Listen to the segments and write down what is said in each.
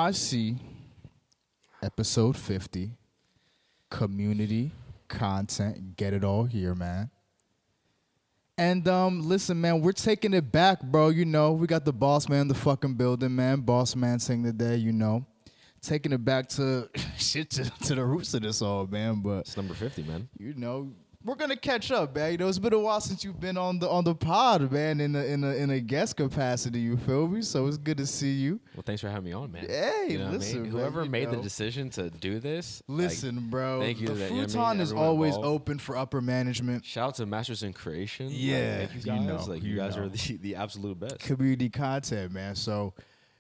I see episode 50, community content, get it all here, man. And listen, man, we're taking it back, bro. You know, we got the boss man in the fucking building, man. Boss man saying today, you know. Taking it back to shit to the roots of this all, man. But It's number 50, man. you know, we're gonna catch up, man. You know, it's been a while since you've been on the pod, man, in a guest capacity. You feel me? So it's good to see you. Well, thanks for having me on, man. Hey, You know what I listen, mean? man, Whoever you made the know. decision to do this, Listen, bro. thank you The to that, you know what I futon mean? is Everyone always involved. open for upper management. shout out to Masters in Creation. Yeah, thank you you guys. know, you you guys know. are the absolute best. Community content, man. So,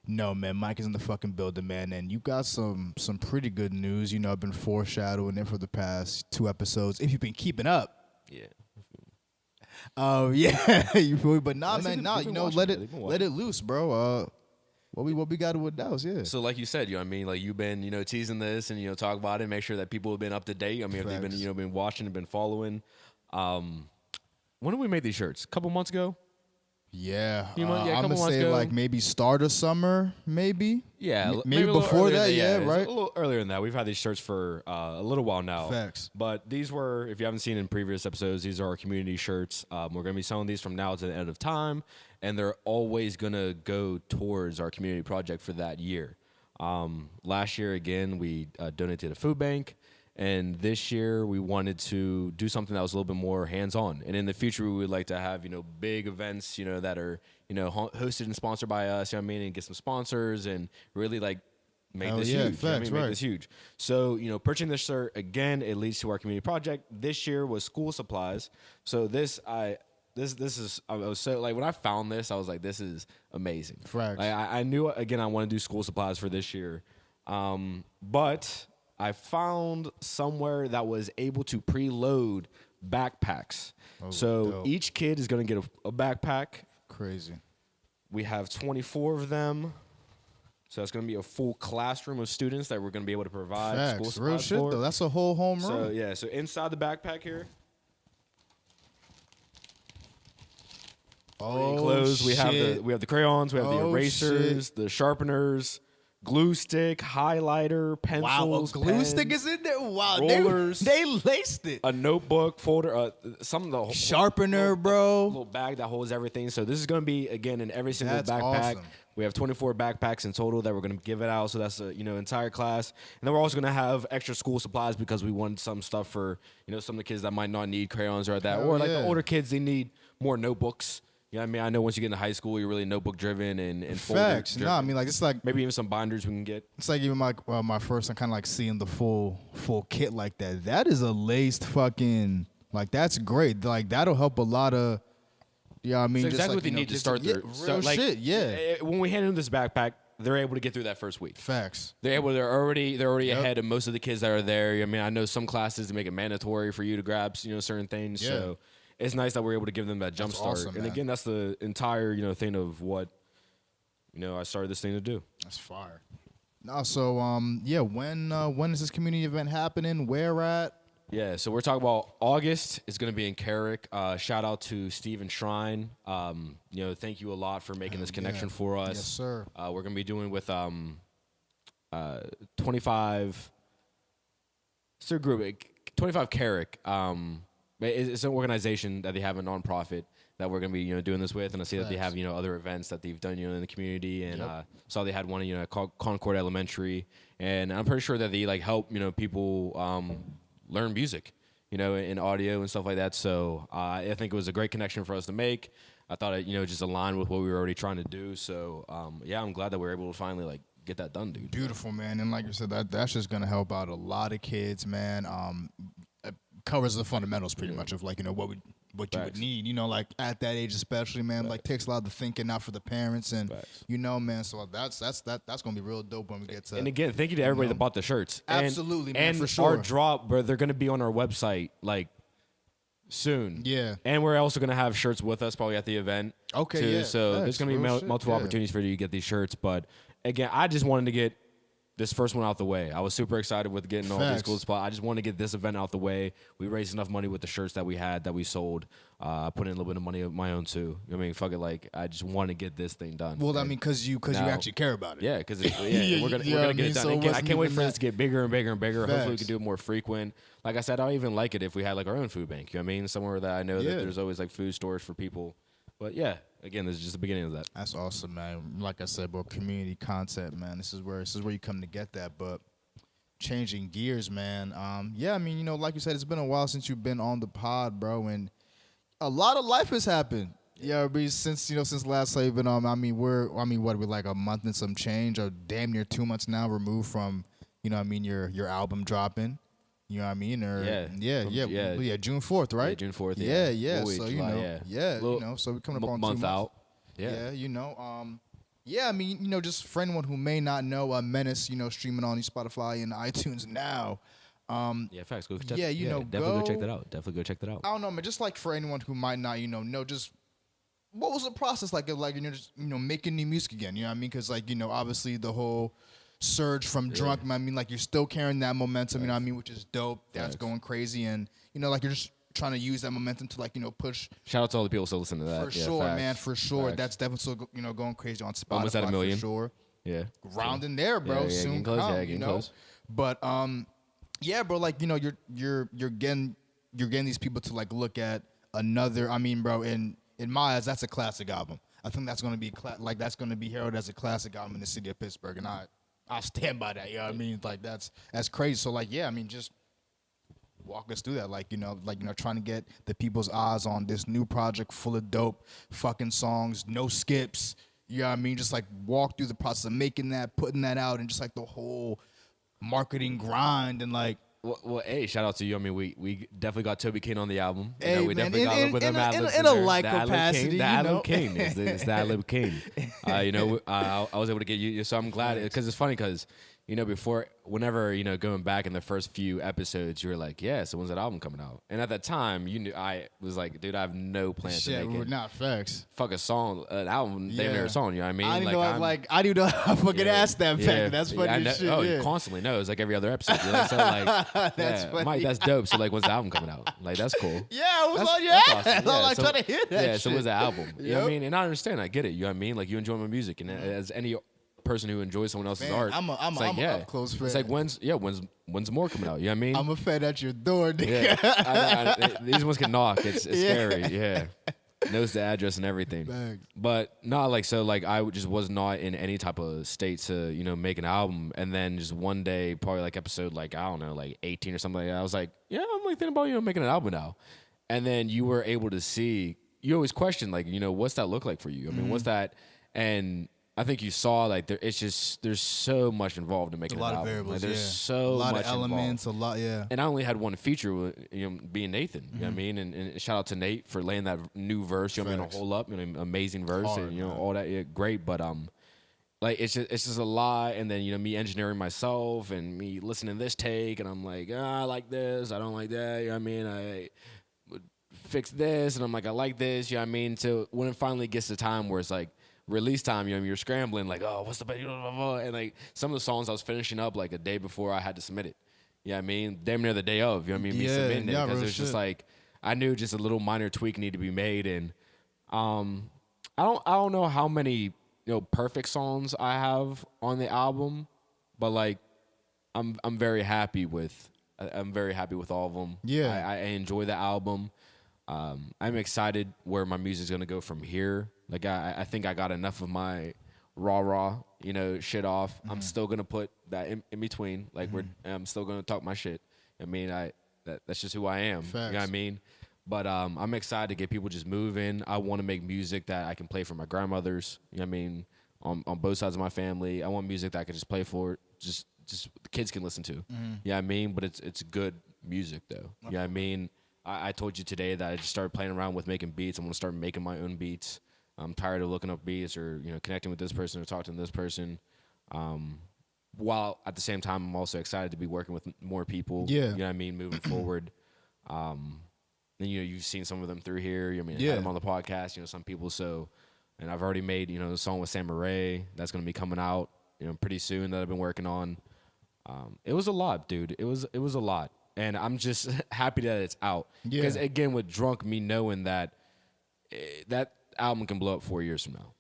no, man, Mike is in the fucking building, man, and you got some pretty good news. You know, I've been foreshadowing it for the past 2 episodes. If you've been keeping up. Yeah. Oh yeah, you feel me? But nah, They've man, been- nah. they've You been know, watching, let man. it They've been let it loose, bro. What we got to announce? Yeah. So like you said, you know what I mean? Like you've been, you know, teasing this and, you know, talk about it, make sure that people have been up to date. I mean, if they've been, Facts. you know, been watching and been following. When did we make these shirts? A couple months ago? Yeah, a I'm couple gonna months say ago. like maybe start of summer, maybe. Yeah, maybe a little before earlier that. than- Yeah, it's right. A little earlier than that. We've had these shirts for a little while now. Facts. But these were, if you haven't seen in previous episodes, these are our community shirts. We're going to be selling these from now to the end of time, and they're always going to go towards our community project for that year. Last year, again, we donated to the food bank. And this year, we wanted to do something that was a little bit more hands-on. And in the future, we would like to have, you know, big events, you know, that are, you know, hosted and sponsored by us, you know what I mean, and get some sponsors and really, like, make Hell this yeah, huge. You know what I facts, mean? Make right. this huge. So, you know, purchasing this shirt, again, it leads to our community project. This year was school supplies. So this is, I was so, like, when I found this, I was like, this is amazing. Facts. Like, I knew, again, I want to do school supplies for this year. But I found somewhere that was able to preload backpacks. So dope. each kid is going to get a backpack. Crazy. We have 24 of them. So it's going to be a full classroom of students that we're going to be able to provide school Facts. supplies Real shit for. though. That's a whole home run. So yeah, so inside the backpack here, oh, enclosed, we have the crayons, we have the Oh, erasers, shit. the sharpeners, glue stick, highlighter, Wow, a pencils, glue pens, stick is in there. Wow, rollers. they laced it. a notebook folder, some of the whole Sharpener, bro. little bag that holds everything. So this is going to be again in every single That's backpack. awesome. We have 24 backpacks in total that we're going to give it out. So that's a entire class, and then we're also going to have extra school supplies because we want some stuff for some of the kids that might not need crayons or that, Hell or like yeah. the older kids, they need more notebooks. You know what I mean? I know once you get into high school, you're really notebook driven and folder Facts. driven. Nah, I mean like it's like Maybe even some binders we can get. it's like even my first. I'm kind of like seeing the full kit like that. That is a laced fucking like that's great. Like that'll help a lot of. Yeah, I mean It's just exactly like, what they you know, need to kids- start yeah, their real shit. Yeah, When we hand them this backpack, they're able to get through that first week. facts. They're already Yep. ahead of most of the kids that are there. I mean, I know some classes they make it mandatory for you to grab certain things. Yeah. So it's nice that we're able to give them that jump That's start. awesome, and man. again, that's the entire thing of what I started this thing to do. That's fire. No, so yeah, when is this community event happening? Where at? Yeah, so we're talking about August. It's going to be in Carrick. Shout out to Steve and Shrine. Thank you a lot for making this connection yeah. for us. Yes, sir. We're going to be doing with 25. It's a group. 25 Carrick. It's an organization that they have, a nonprofit that we're going to be doing this with, and I see that they have other events that they've done in the community, and saw they had one called Concord Elementary, and I'm pretty sure that they help people learn music, in audio and stuff like that. So I think it was a great connection for us to make. I thought it just aligned with what we were already trying to do. So I'm glad that we were able to finally get that done, dude. Beautiful, man. And like you said, that's just gonna help out a lot of kids, man. It covers the fundamentals pretty much of what you would Facts. need, like at that age especially, man. Like takes a lot of the thinking out for the parents and Facts. man. So that's gonna be real dope when we get to. And again, thank you to everybody that bought the shirts. Absolutely, man, and for sure. our drop, bro, they're gonna be on our website soon. Yeah. And we're also gonna have shirts with us probably at the event. Okay, too. yeah, So facts, there's gonna be real shit, multiple yeah. opportunities for you to get these shirts. But again, I just wanted to get this first one out the way. I was super excited with getting all these Facts. cool spots. I just want to get this event out the way. We raised enough money with the shirts that we had that we sold. Put in a little bit of money of my own too. You know what I mean, fuck it. Like I just want to get this thing done. Well, I And mean, because you actually care about it. yeah, because Yeah, we're gonna you know what I get mean? it done. So it And I wasn't can't wait even for this that- to get bigger and bigger and bigger. Hopefully, we Facts. can do it more frequent. Like I said, I don't even like it if we had like our own food bank. You know what I mean? Somewhere that I know Yeah. that there's always like food stores for people. But yeah, again, this is just the beginning of that. That's awesome, man. Like I said, bro, community content, man. This is where you come to get that. But changing gears, man. Yeah, I mean, you know, like you said, it's been a while since you've been on the pod, bro, and a lot of life has happened. Yeah, since last time you've been on. We're like a month and some change, or damn near 2 months now removed from, your album dropping. You know what I mean? Or yeah, June 4th, right? Yeah, June 4th. Yeah. Wait, So July, so we're coming up on 2 month months. out. Yeah, just for anyone who may not know, Menace, streaming on Spotify and iTunes now. Yeah, facts. Go check. Yeah, definitely go check that out. Definitely go check that out. I don't know, man. Just like for anyone who might not, know just what was the process like of just making new music again. You know what I mean? Because obviously the whole surge from drunk. I mean, like you're still carrying that momentum. You know what I mean? Which is dope. That's going crazy, and like you're just trying to use that momentum to push. Shout out to all the people still listening to that. For sure, facts. man. For sure, Facts. that's definitely still going crazy on Spotify. Almost at 1 million. For sure. Yeah. Rounding there, bro. Yeah, Soon getting close, come. yeah, getting close. But yeah, bro. Like you're getting these people to like look at another. I mean, bro. In my eyes, that's a classic album. I think that's gonna be that's gonna be heralded as a classic album in the city of Pittsburgh, and I stand by that. You know what I mean? Like that's crazy. So like, yeah, I mean, just walk us through that. Like trying to get the people's eyes on this new project full of dope fucking songs, no skips. You know what I mean? Just like walk through the process of making that, putting that out, and just like the whole marketing grind and like. Well, hey, shout out to you. I mean, we definitely got Toby King on the album. Hey, we man, definitely got him with them ad-libs in a there. like The ad-lib capacity, king, the you ad-lib know? king. It's the ad-lib king. I was able to get you, so I'm glad because it's funny because before whenever going back in the first few episodes, you were like, yeah, so when's that album coming out? And at that time, you knew I was like, dude, I have no plan to Shit, make we're it. not facts. Fuck a song, an album, damn near a song. You know what I mean? I didn't know. I didn't know. I fucking asked that back. That's funny I as know, shit. Oh, yeah. you constantly know. It's like every other episode. You know? So like, That's yeah, funny. Mike, that's dope. So like, when's the album coming out? Like, that's cool. Yeah, I was That's- on your that's ass. awesome. I was Yeah, like so- trying to hear that Yeah, shit. so when's the album? You know what I Yep. mean? And I understand. I get it. You know what I mean? Like, you enjoy my music, and as any person who enjoys someone else's Fan. art, I'm it's like, a yeah, up-close fan. It's like when's more coming out? You know what I mean? I'm a fan at your door, nigga. Yeah, these ones can knock. It's Yeah. scary. Yeah, knows the address and everything. Thanks. But not like so. Like I just was not in any type of state to make an album. And then just one day, probably like episode like I don't know, like 18 or something like that. I was like, yeah, I'm like thinking about making an album now. And then you were able to see. You always question like what's that look like for you? I mean, what's that? And I think you saw like there's so much involved in making A lot an of album. variables. Like, there's yeah. so a lot much of elements. involved. A lot. Yeah. And I only had one feature, with, being Nathan. You know what I mean? And shout out to Nate for laying that new verse. You know what I mean? A Facts. whole up, amazing verse, Hard, and man. all that. Yeah, great, but like it's just a lot. And then me engineering myself and me listening to this take, and I'm like, I like this, I don't like that. You know what I mean? I would fix this, and I'm like, I like this. You know what I mean? So when it finally gets to time where it's like release time, you're scrambling like, oh, what's the best? And like some of the songs I was finishing up like a day before I had to submit it. You know what I mean? Damn near the day of. You know what I mean? Me Yeah, submitting it yeah, because real it was just shit. like I knew just a little minor tweak needed to be made, and I don't know how many perfect songs I have on the album, but like I'm very happy with all of them. Yeah. I enjoy the album. I'm excited where my music's gonna go from here. Like I think I got enough of my raw shit off. Mm-hmm. I'm still gonna put that in between. Like I'm still gonna talk my shit. I mean that's just who I am. You know what I Facts. mean? But I'm excited to get people just moving. I want to make music that I can play for my grandmothers. You know what I mean? On both sides of my family. I want music that I can just play for just the kids can listen to. You know what I mean? But it's good music though. You know what I mean? I told you today that I just started playing around with making beats. I'm gonna start making my own beats. I'm tired of looking up beats or connecting with this person or talking to this person. While at the same time, I'm also excited to be working with more people. Yeah. You know what I mean? Moving forward. Then you've seen some of them through here. I mean, I Yeah. had them on the podcast. Some people. So, and I've already made a song with Sam Ray that's gonna be coming out pretty soon that I've been working on. It was a lot, dude. It was a lot, and I'm just happy that it's out. Yeah. Because again, with Drunk, me knowing that that album can blow up 4 years from now,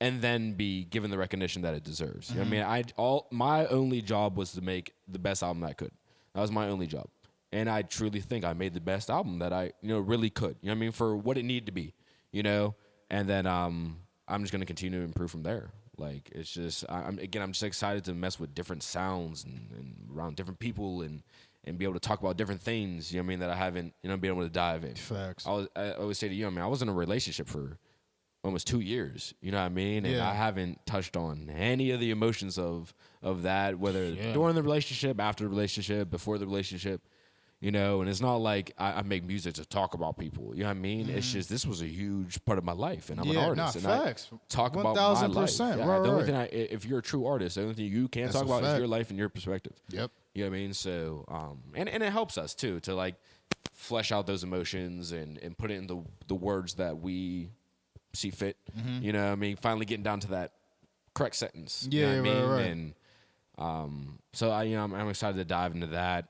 and then be given the recognition that it deserves. You know what I mean? My only job was to make the best album I could. That was my only job, and I truly think I made the best album that I really could. You know what I mean? For what it needed to be. And then I'm just gonna continue to improve from there. Like, it's just, I'm just excited to mess with different sounds and around different people and be able to talk about different things, you know what I mean, that I haven't, been able to dive in. Facts. I always say to you, I was in a relationship for almost 2 years, you know what I mean? And Yeah. I haven't touched on any of the emotions of that, whether during the relationship, after the relationship, before the relationship. And it's not like I make music to talk about people. You know what I mean? It's just, this was a huge part of my life, and I'm an artist. Facts. I talk about my life. 1000%. Yeah, Right, the only right. thing if you're a true artist, the only thing you can That's talk a about is fact. your life and your perspective. Yep. You know what I mean? So, and it helps us too to like flesh out those emotions and put it in the words that we see fit. You know what I mean? Finally getting down to that correct sentence. Yeah, you know what I mean? right. And so I'm excited to dive into that.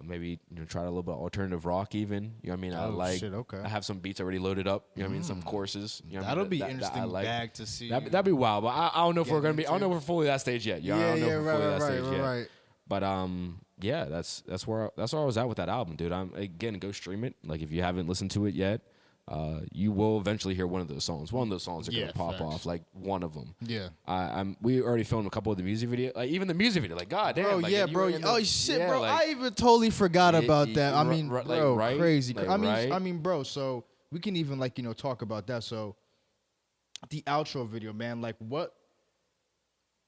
Maybe try a little bit of alternative rock even. You know what I mean? Oh, shit, okay. I have some beats already loaded up. You know what I mean? Some courses. You know what I That'll mean? be That I interesting like. bag to see. That'd be wild, but I don't know if we're gonna be. I don't know if we're fully that stage yet. I don't know if we're fully that stage yet. Right. But yeah, that's where I was at with that album, dude. Again, go stream it. Like, if you haven't listened to it yet, you will eventually hear one of those songs. One of those songs are gonna pop facts. off. Like, one of them. Yeah. We already filmed a couple of the music video. Like, even the music video. Like, god damn. Bro, like, yeah, you bro. were in the- Oh shit, yeah, bro. like, I even totally forgot about y- that. I ri- mean, ri- like, bro, right? crazy. Like, I right? mean, bro. So we can even talk about that. So the outro video, man. Like, what?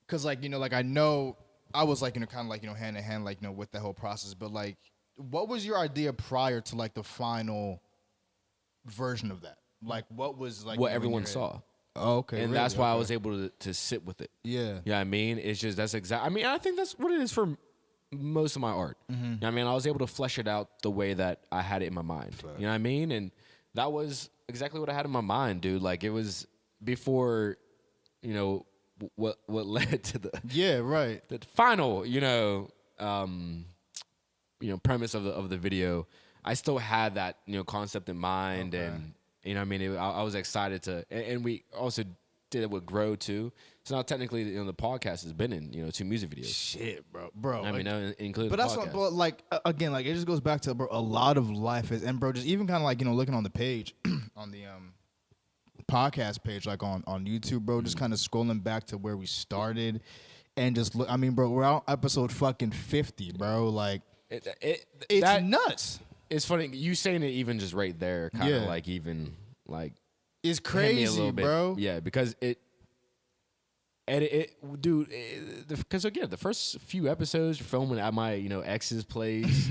Because I know I was kind of hand in hand with the whole process. But what was your idea prior to the final version of that? Like, what was what everyone saw. Oh, okay. And really? that's why I Okay. was able to sit with it. Yeah. You know what I mean? It's just, that's exact. I mean, I think that's what it is for most of my art. You know what I mean? I was able to flesh it out the way that I had it in my mind. You know what I mean? And that was exactly what I had in my mind, dude. Like, it was before, what led to the Yeah, right. the final, premise of the video. I still had that, concept in mind, and you know what I mean? I was excited to, and we also did it with Grow too. So now technically, the podcast has been in, 2 music videos. Shit, bro. I mean, including But the that's podcast. what, again, it just goes back to, bro, a lot of life is, and bro, just even kind of looking on the page, on the podcast page, on YouTube, bro, just kind of scrolling back to where we started, and just look. I mean, bro, we're on episode fucking 50, bro. Like, it's nuts. It's funny you saying it even just right there, kind of Yeah. hit It's me crazy, a little bit, bro. Yeah, because dude, because again, the first few episodes you're filming at my ex's place.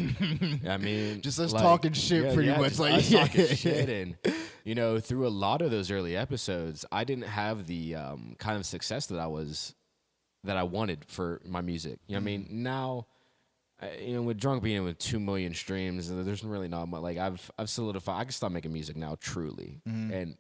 I mean, Just us talking shit, pretty much, just like, us yeah. talking shit, and through a lot of those early episodes, I didn't have the kind of success that I wanted for my music. You know what I mean? Now, with Drunk being with 2 million streams, there's really not much. Like, I've solidified. I can stop making music now, truly, and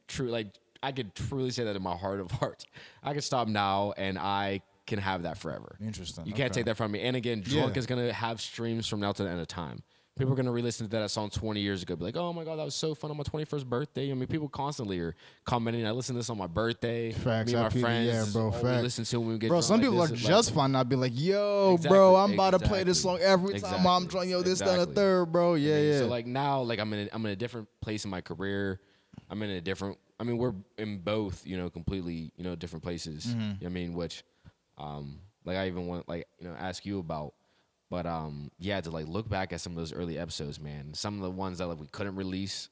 I could truly say that in my heart of hearts. I can stop now, and I can have that forever. Interesting. You can't Okay. take that from me. And again, Drunk Yeah. is gonna have streams from now to the end of time. People are gonna re-listen to that song 20 years ago, be like, "Oh my god, that was so fun on my 21st birthday." I mean, people constantly are commenting. I listen to this on my birthday. Facts. Me and my I feel- friends, yeah, this is bro, all we facts. listen to when we get Bro, drunk. some Like, people are this is, just fine. I'll be like, yo, Exactly, bro, I'm about to play this exactly, song every time I'm exactly, drunk. Yo, this, that, and the exactly. third, bro. Yeah, yeah. So now, I'm in a different place in my career. I'm in a different. I mean, we're in both, completely, different places. Mm-hmm. You know what I mean, which, I even want ask you about, but yeah, to look back at some of those early episodes, man. Some of the ones that we couldn't release.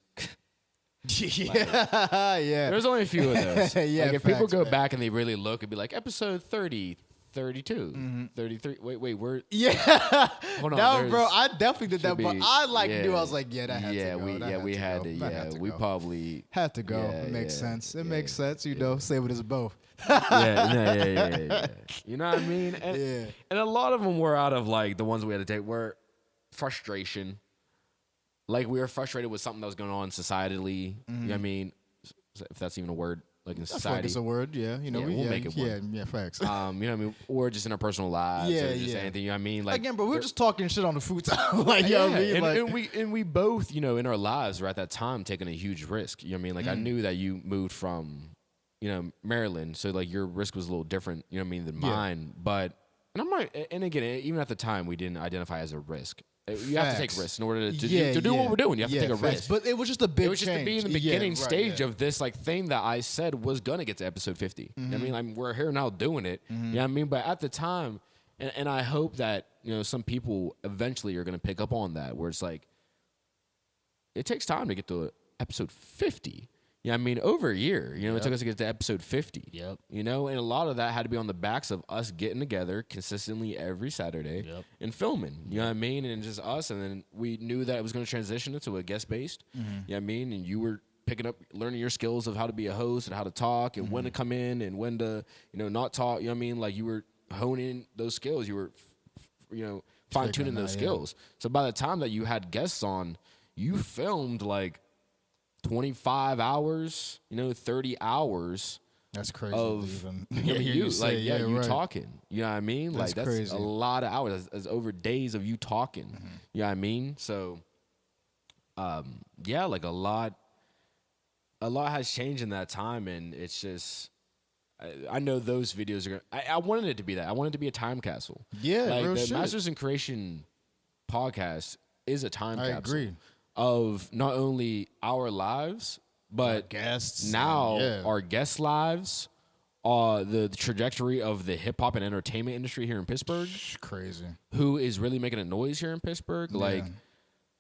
yeah. There's only a few of those. Yeah, if people facts, go man. back and they really look, it'd be like episode 30, 32, 33. Wait, we're Yeah. hold on. No, bro, there's- I definitely did that, should but be- I yeah. knew I was like, yeah, that had yeah, to go. we That yeah we had go. to That yeah had to we go. probably Had to go. Yeah, It makes yeah, sense. It yeah, makes sense, Save it as both. yeah. You know what I mean? And, Yeah. and a lot of them were out of the ones we had to take were frustration. Like, we were frustrated with something that was going on societally. You know what I mean? If that's even a word. like in I feel like society. it's a word, yeah. You know, We'll make it one. Yeah, facts. You know what I mean? Or just in our personal lives. Yeah, or just yeah. anything. You know what I mean? Like Again, bro, we were just talking shit on the food time. Like, you know what I mean? and, Like, and we both, you know, in our lives were at that time taking a huge risk. You know what I mean? Like I knew that you moved from, you know, Maryland, so like your risk was a little different, you know what I mean, than mine. But and I'm not, and again, even at the time, we didn't identify as a risk. You have to take risks in order to do what we're doing. You have to take a risk. But it was just a big It was just to be in the beginning stage yeah. of this like thing that I said was gonna get to episode 50. You know what I mean, we're here now doing it. You know what I mean? But at the time, and I hope that, you know, some people eventually are gonna pick up on that, where it's like it takes time to get to episode 50. Yeah, I mean, over a year. You know, it took us to get to episode 50. Yep. You know, and a lot of that had to be on the backs of us getting together consistently every Saturday and filming. You know what I mean? And just us. And then we knew that it was going to transition into a guest based. You know what I mean? And you were picking up, learning your skills of how to be a host and how to talk and when to come in and when to, you know, not talk. You know what I mean? Like you were honing those skills. You were, you know, fine tuning those skills. So by the time that you had guests on, you filmed like 25 hours, you know, 30 hours. That's crazy. Of even. you say, you right. talking. You know what I mean? That's Like that's crazy. a lot of hours. That's over days of you talking. You know what I mean? So, yeah, like a lot has changed in that time, and it's just. I know those videos are gonna. I wanted it to be that. I wanted it to be a time capsule. Yeah, like real the shit. Masters in Creation podcast is a time I capsule. agree. Of not only our lives, but Our guests. now Yeah. our guest lives, the trajectory of the hip hop and entertainment industry here in Pittsburgh, Crazy. who is really making a noise here in Pittsburgh. Like,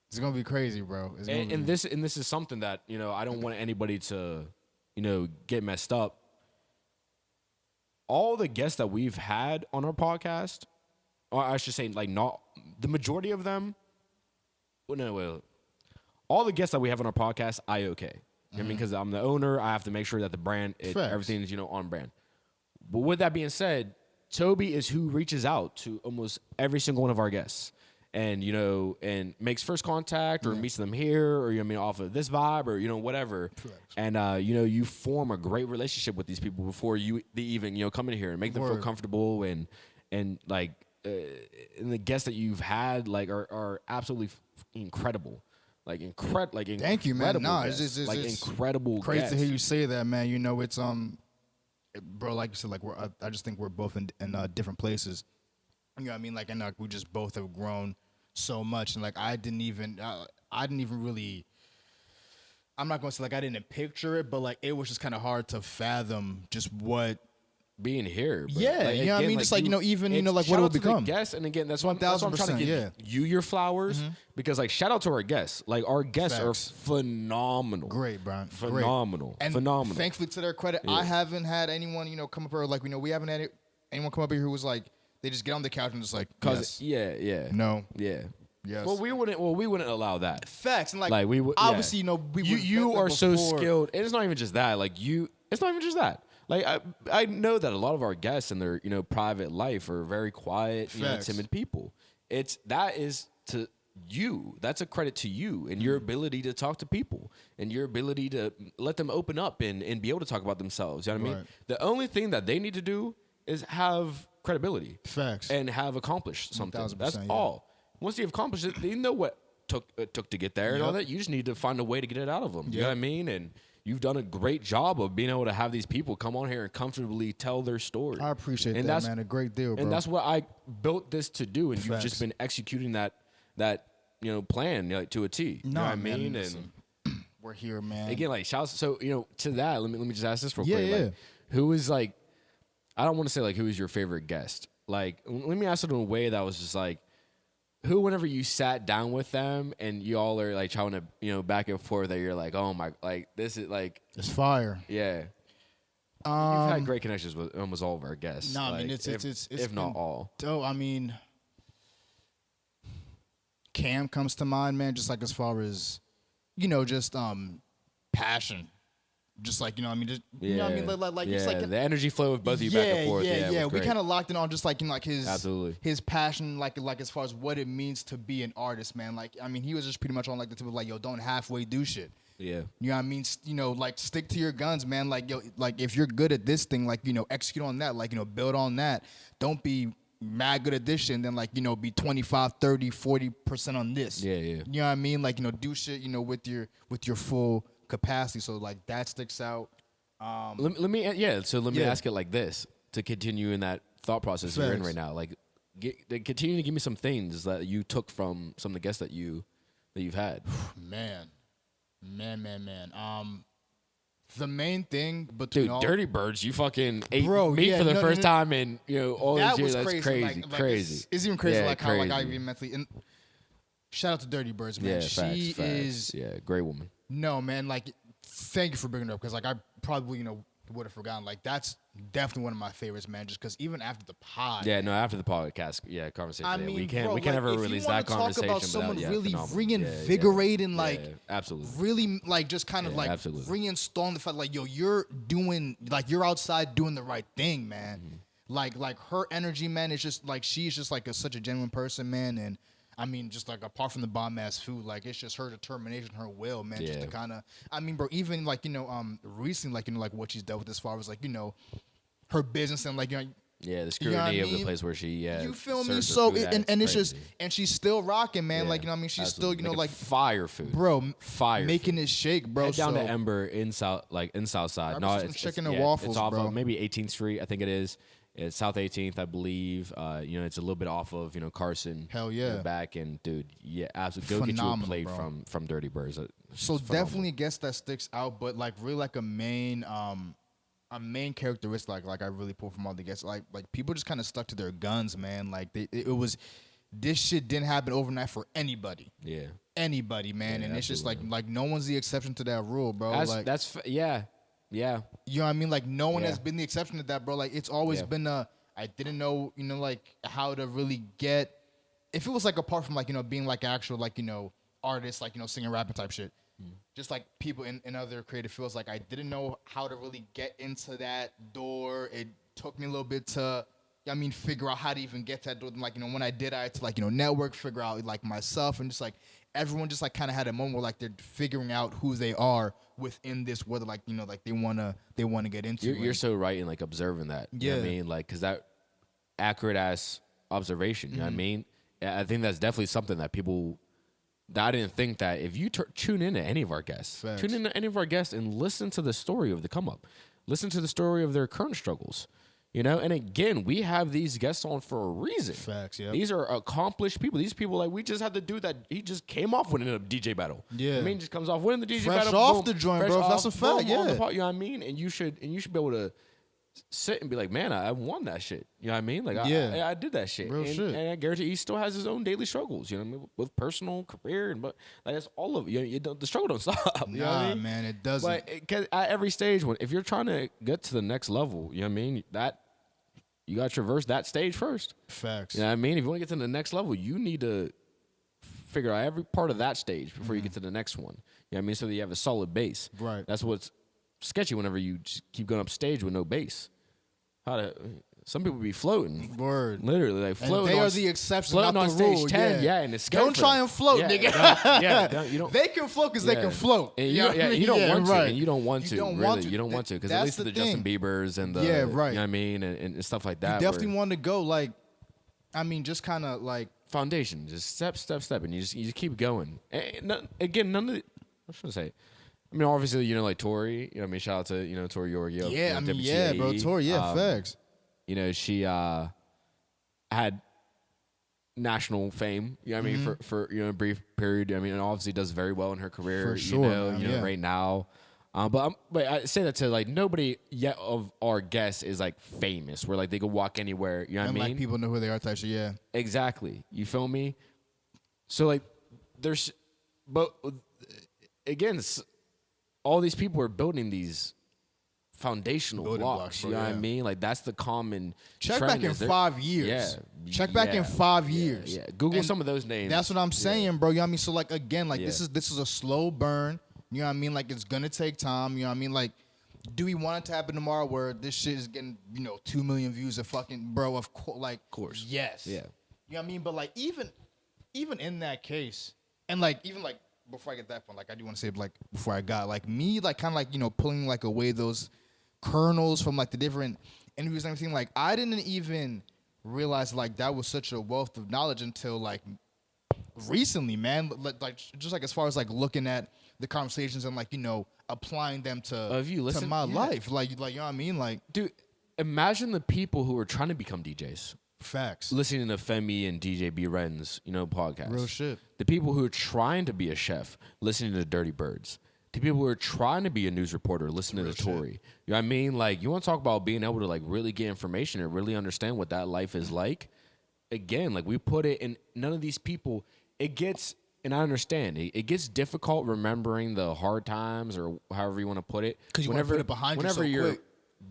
it's gonna be crazy, bro. It's gonna and this is something that, you know, I don't want anybody to, you know, get messed up. All the guests that we've had on our podcast, or I should say, like, not the majority of them. Well, no, wait. All the guests that we have on our podcast, I okay. You know what I mean? Because I'm the owner, I have to make sure that the brand, everything's, you know, on brand. But with that being said, Toby is who reaches out to almost every single one of our guests, and you know, and makes first contact or meets them here, or you know what I mean, off of this vibe, or you know, whatever. And you know, you form a great relationship with these people before they even, you know, come in here and make them feel comfortable, and like and the guests that you've had like are absolutely incredible. Like Thank you, man. Nah, guests. it's incredible. Crazy guests. to hear you say that, man. You know, it's bro, like you said, like I just think we're both in different places. You know what I mean? Like, and we just both have grown so much, and like I didn't even really. I'm not gonna say like I didn't picture it, but like it was just kind of hard to fathom just what. Being here, bro. Yeah, like, you know what I mean? Just like, you know, even, you know, like what it would become. Guests, and again, that's why I'm trying to give you your flowers, because like shout out to our guests. Like our guests are phenomenal. Great, Brian. Phenomenal. And phenomenal. Thankfully, to their credit, I haven't had anyone, you know, come up here like, you know, we haven't had anyone come up here who was like, they just get on the couch and just like, yes. No. Yeah. Yes. Well, we wouldn't allow that. Facts. And like we would, obviously, you know, you are so skilled, and it's not even just that. Like it's not even just that. Like I know that a lot of our guests in their, you know, private life are very quiet, you know, timid people. That is to you. That's a credit to you and your ability to talk to people and your ability to let them open up and be able to talk about themselves. You know what I mean? The only thing that they need to do is have credibility. Facts. And have accomplished something. 1,000%, That's all. Once you've accomplished it, they know what took to get there and all that. You just need to find a way to get it out of them. You know what I mean? And you've done a great job of being able to have these people come on here and comfortably tell their story. I appreciate that, man. A great deal, bro. And that's what I built this to do, and you've just been executing that you know, plan, like, to a T. You know what I mean? And we're here, man. Again, like, shouts. So, you know, to that, let me just ask this real quick. Yeah. Like, who is, like, I don't want to say like who is your favorite guest. Like, let me ask it in a way that was just like, who, whenever you sat down with them and you all are like trying to, you know, back and forth, that you're like, oh my, like this is like, it's fire. Yeah. You've had great connections with almost all of our guests. No, like, I mean it's if not all. Oh, I mean, Cam comes to mind, man. Just like as far as, you know, just passion. Just like, you know what I mean? Just, you know what I mean? Like just like the energy flow of both of you back and forth. Yeah. We kind of locked in on just like, you know, like his passion, like as far as what it means to be an artist, man. Like, I mean, he was just pretty much on like the tip of like, yo, don't halfway do shit. Yeah. You know what I mean? You know, like stick to your guns, man. Like, yo, like if you're good at this thing, like, you know, execute on that, like, you know, build on that. Don't be mad good at this shit and then like, you know, be 25, 30, 40% on this. Yeah. You know what I mean? Like, you know, do shit, you know, with your full capacity. So like that sticks out. Let me ask it like this to continue in that thought process you're in right now. Like, continue to give me some things that you took from some of the guests that you've had. Man. The main thing between Dude, Dirty Birds, you fucking ate Bro, meat yeah, for the no, first no, time in all that these years. was That's crazy. crazy. It's even crazy, Yeah, like how like I crazy. even mentally. And shout out to Dirty Birds, man. Yeah, She facts. is Great woman. no man. Like, thank you for bringing it up because like I probably would have forgotten. Like that's definitely one of my favorites, man. Just because even after the pod, Yeah, no, after the podcast, conversation. I yeah, mean, we can't bro, we can't like, ever if release you wanna that conversation talk about someone without really phenomenal. reinvigorating, like absolutely. really like just kind of like absolutely. reinstalling the fact like yo, you're doing like you're outside doing the right thing, man. Like her energy, man, is just like she's just like such a genuine person, man. And I mean, just like apart from the bomb ass food, like it's just her determination, her will, man. Just to kind of, I mean, bro, even like recently, like like what she's dealt with as far as like her business and like the scrutiny you know of the place where she you feel me? serves her So food at, and it's crazy. just and she's still rocking, man. Yeah, like what I mean, she's absolutely. still Making like fire food, bro, fire making food. it shake, bro. Head down so, to Ember in Southside. Grab No, us some it's chicken and yeah, waffles, it's off bro. of maybe 18th Street, I think it is. It's South 18th, I believe. It's a little bit off of Carson. Hell yeah. Back and dude, yeah, absolutely. Go Phenomenal, get you a plate bro. from Dirty Birds. So It's phenomenal. definitely a guess that sticks out, but like really like a main characteristic like I really pull from all the guests. Like people just kind of stuck to their guns, man. Like it was this shit didn't happen overnight for anybody. Yeah. Anybody, man. Yeah, and it's just absolutely. like no one's the exception to that rule, bro. Yeah. You know what I mean? Like no one Yeah. has been the exception to that, bro. Like it's always Yeah. been I didn't know, like how to really get if it was like apart from like, being like actual like, artists, like, singing, rapping type shit. Just like people in other creative fields, like I didn't know how to really get into that door. It took me a little bit to figure out how to even get to that door. And, like, when I did, I had to like, network, figure out like myself, and just like everyone just like kind of had a moment where like they're figuring out who they are within this world, like like they wanna get into. You're so right in like observing that. You know what I mean? Like, cause that accurate ass observation. You know what I mean? I think that's definitely something that people. That I didn't think that if you tune in to any of our guests, and listen to the story of the come up, listen to the story of their current struggles. And again, we have these guests on for a reason. Facts, yeah. These are accomplished people. These people, like, we just had to do that. He just came off winning a DJ battle. Yeah. I mean, just comes off winning the DJ Fresh battle. off boom, the joint, fresh bro. off, That's a fact, boom, on the yeah. pot, you know what I mean? And you should be able to sit and be like, man, I won that shit. You know what I mean? Like, I did that shit. Real shit. And I guarantee he still has his own daily struggles, with personal, career, but like that's all of it. The struggle don't stop. You know what I mean? Man, it doesn't. But 'cause at every stage, if you're trying to get to the next level, you know what I mean? That you got to traverse that stage first. Facts. You know what I mean? If you want to get to the next level, you need to figure out every part of that stage before you get to the next one. You know what I mean? So that you have a solid base. Right. That's what's sketchy whenever you just keep going up stage with no base. Some people be floating. Word. Literally, like floating. And they on, are the exception, floating not on the stage rule. 10, yeah, and it's don't try and float, nigga. You don't. They can float because they can float. And you know what I mean? you don't want right. to, and you don't want You to. don't really, want to. you don't want to, because at That's least the the Justin thing. Biebers and the, Yeah, right. You know what I mean, and stuff like that. You definitely want to go like, just kind of like foundation, just step, and you just keep going. And again, none of the, what should I say? I mean, obviously, like Tori. You know what I mean? Shout out to Tori Yorgio. yeah, I mean, yeah, bro, Tori, yeah, facts. She had national fame, you know what I mean, for a brief period. I mean, and obviously does very well in her career, For sure, man, right now. But I say that to like nobody yet of our guests is like famous where like they could walk anywhere, you know what I mean? Like people know who they are type shit, yeah. Exactly. You feel me? So like but again, all these people are building these foundational Building blocks, you know what I mean? Like that's the common Check trend back in is they're- 5 years. Yeah. Check back in 5 years. Yeah. Google And some of those names. That's what I'm saying, bro. You know what I mean? So like again, like Yeah. this is a slow burn. You know what I mean? Like it's gonna take time. You know what I mean? Like, do we want it to happen tomorrow where this shit is getting 2 million views a fucking bro? Of course, yes. Yeah. You know what I mean? But like even in that case, and like even like before I get that point, like I do want to say, like before I got like me, like kind of like pulling like away those kernels from like the different interviews and everything. Like I didn't even realize like that was such a wealth of knowledge until like recently, man. Like just like as far as like looking at the conversations and like applying them to If you listen, my life, like you know what I mean, like dude. Imagine the people who are trying to become DJs. facts, Listening to Femi and DJ B Ren's, podcast. real shit. The people who are trying to be a chef, listening to Dirty Birds. The people who are trying to be a news reporter, listening to Tory. You know what I mean? Like, you want to talk about being able to, like, really get information and really understand what that life is like? Again, like, we put it in none of these people. It gets, and I understand, it gets difficult remembering the hard times or however you want to put it. Because you want to put it behind you so you're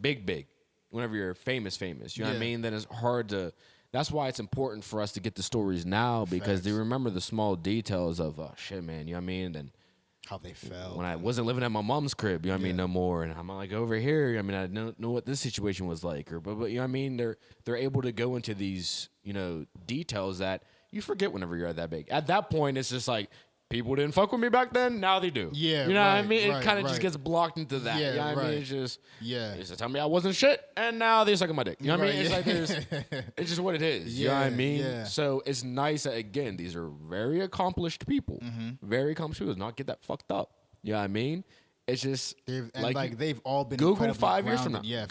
quick. big. Whenever you're famous, you know what I mean? Then it's hard to. That's why it's important for us to get the stories now because they remember the small details of shit, man. You know what I mean? And how they felt when I wasn't living at my mom's crib, you know what I mean, no more, and I'm like over here. I mean, I don't know what this situation was like, but you know what I mean. They're able to go into these details that you forget whenever you're that big. At that point, it's just like. People didn't fuck with me back then. Now they do. Yeah, you know what I right, mean. It right, kind of right. just gets blocked into that. Yeah, You know what I right. mean. It's just Yeah. They used to tell me I wasn't shit, and now they're sucking my dick. You know what I mean? It's Right, like it's just what it is. You know what I mean? Yeah. So it's nice that again these are very accomplished people, very accomplished people. Not get that fucked up. You know what I mean? It's just they've all been Google incredibly 5 years from now. grounded. Yeah,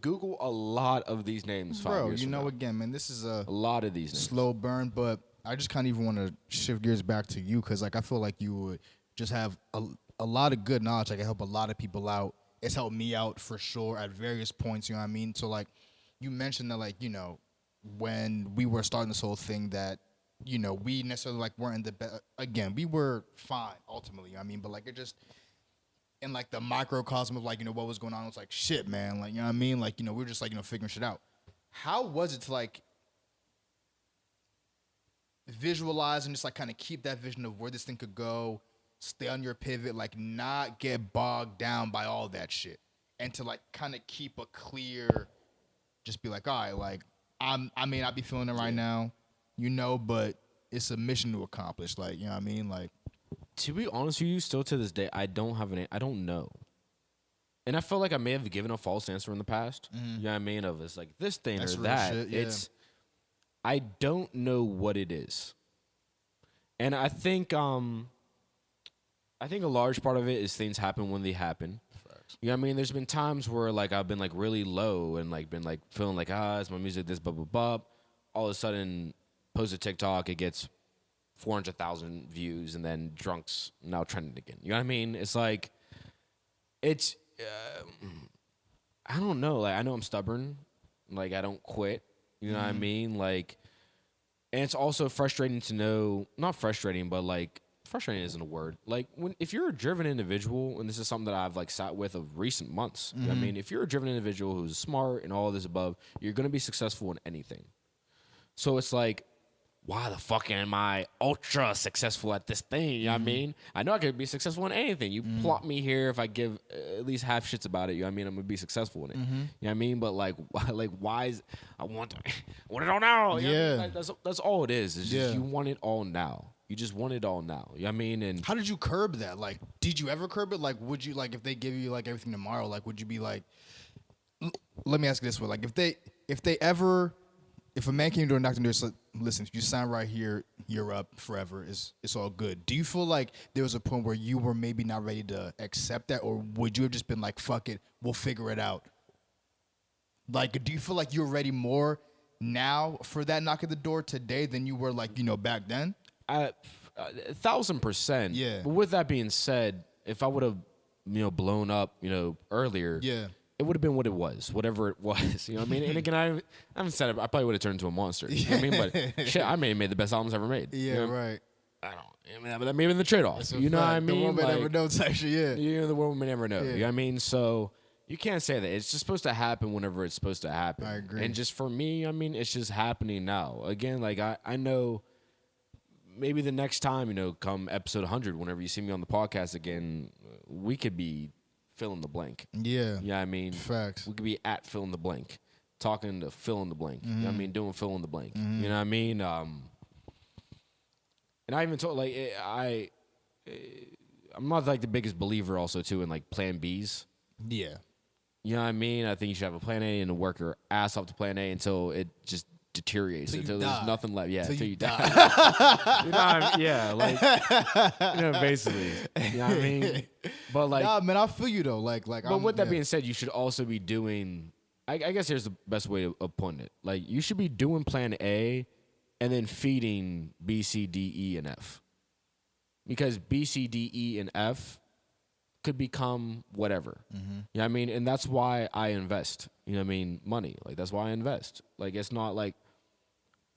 Google a lot of these names. 5 years from now. Again, man, this is a lot of these names. slow burn, but I just kind of even want to shift gears back to you because, like, I feel like you would just have a lot of good knowledge. Like, I help a lot of people out. It's helped me out for sure at various points. You know what I mean? So, like, you mentioned that, like, when we were starting this whole thing, that we necessarily like weren't in the best. Again, we were fine ultimately. You know what I mean, but like it just in like the microcosm of like what was going on. It was like shit, man. Like you know what I mean? Like we were just like figuring shit out. How was it to like visualize and just like kind of keep that vision of where this thing could go, stay on your pivot, like not get bogged down by all that shit, and to like kind of keep a clear, just be like, all right, like I may not be feeling it right now, but it's a mission to accomplish. Like you know what I mean? Like to be honest with you, still to this day, I don't know. And I feel like I may have given a false answer in the past. You know what I mean? Of it's like this thing That's or real that. shit, yeah. I don't know what it is. And I think a large part of it is things happen when they happen. facts. You know what I mean? There's been times where like I've been like really low and like been like feeling like it's my music this blah blah blah. All of a sudden, post a TikTok, it gets 400,000 views, and then Drunk's now trending again. You know what I mean? It's like it's I don't know. Like I know I'm stubborn. Like I don't quit. You know what I mean? Like, and it's also frustrating to know. Not frustrating, but like frustrating isn't a word. Like if you're a driven individual, and this is something that I've like sat with of recent months. You know what I mean? If you're a driven individual who's smart and all this above, you're gonna be successful in anything. So it's like, why the fuck am I ultra successful at this thing? You know what I mean? I know I could be successful in anything. You plot me here, if I give at least half shits about it, you know what I mean? I'm gonna be successful in it. You know what I mean? But like why is I want it all now? You know what I mean? Like, that's all it is. It's just you want it all now. You just want it all now. You know what I mean? And How did you curb that? Like, did you ever curb it? Like, would you like if they give you like everything tomorrow? Like, would you be like? Let me ask you this way: like, if a man came to a doctor and they said, listen, if you sign right here, you're up forever. It's all good. Do you feel like there was a point where you were maybe not ready to accept that, or would you have just been like, fuck it, we'll figure it out? Like, do you feel like you're ready more now for that knock at the door today than you were like, back then? 1,000%. Yeah. But with that being said, if I would have, blown up, earlier, Yeah. it would have been what it was, whatever it was. You know what I mean? And again, I haven't said it, but I probably would have turned into a monster. You know what I mean? But shit, I may have made the best albums ever made. Yeah, you know? right. I mean, but that may have been the trade-off. You know what I mean? The woman Like, never knows, actually, yeah. The world may never know. Yeah. You know what I mean? So you can't say that. It's just supposed to happen whenever it's supposed to happen. I agree. And just for me, I mean, it's just happening now. Again, like I know maybe the next time, come episode 100, whenever you see me on the podcast again, we could be fill in the blank. Yeah. Yeah, I mean, Facts. we could be at fill in the blank, talking to fill in the blank. You know what I mean? Doing fill in the blank. You know what I mean? And I even told I'm not like the biggest believer also too in like plan Bs. Yeah. You know what I mean? I think you should have a plan A and work your ass off to plan A until it just deteriorates, Till you until there's die. nothing left. Yeah, Till until you you die. You know what I mean? Yeah, like, basically. You know what I mean? But like, Nah, man, I feel you though. Like, but with that being said, you should also be doing. I guess here's the best way of putting it. Like, you should be doing plan A, and then feeding B, C, D, E, and F. Because B, C, D, E, and F could become whatever. You know what I mean? And that's why I invest. You know what I mean? Money. Like, that's why I invest. Like, it's not like,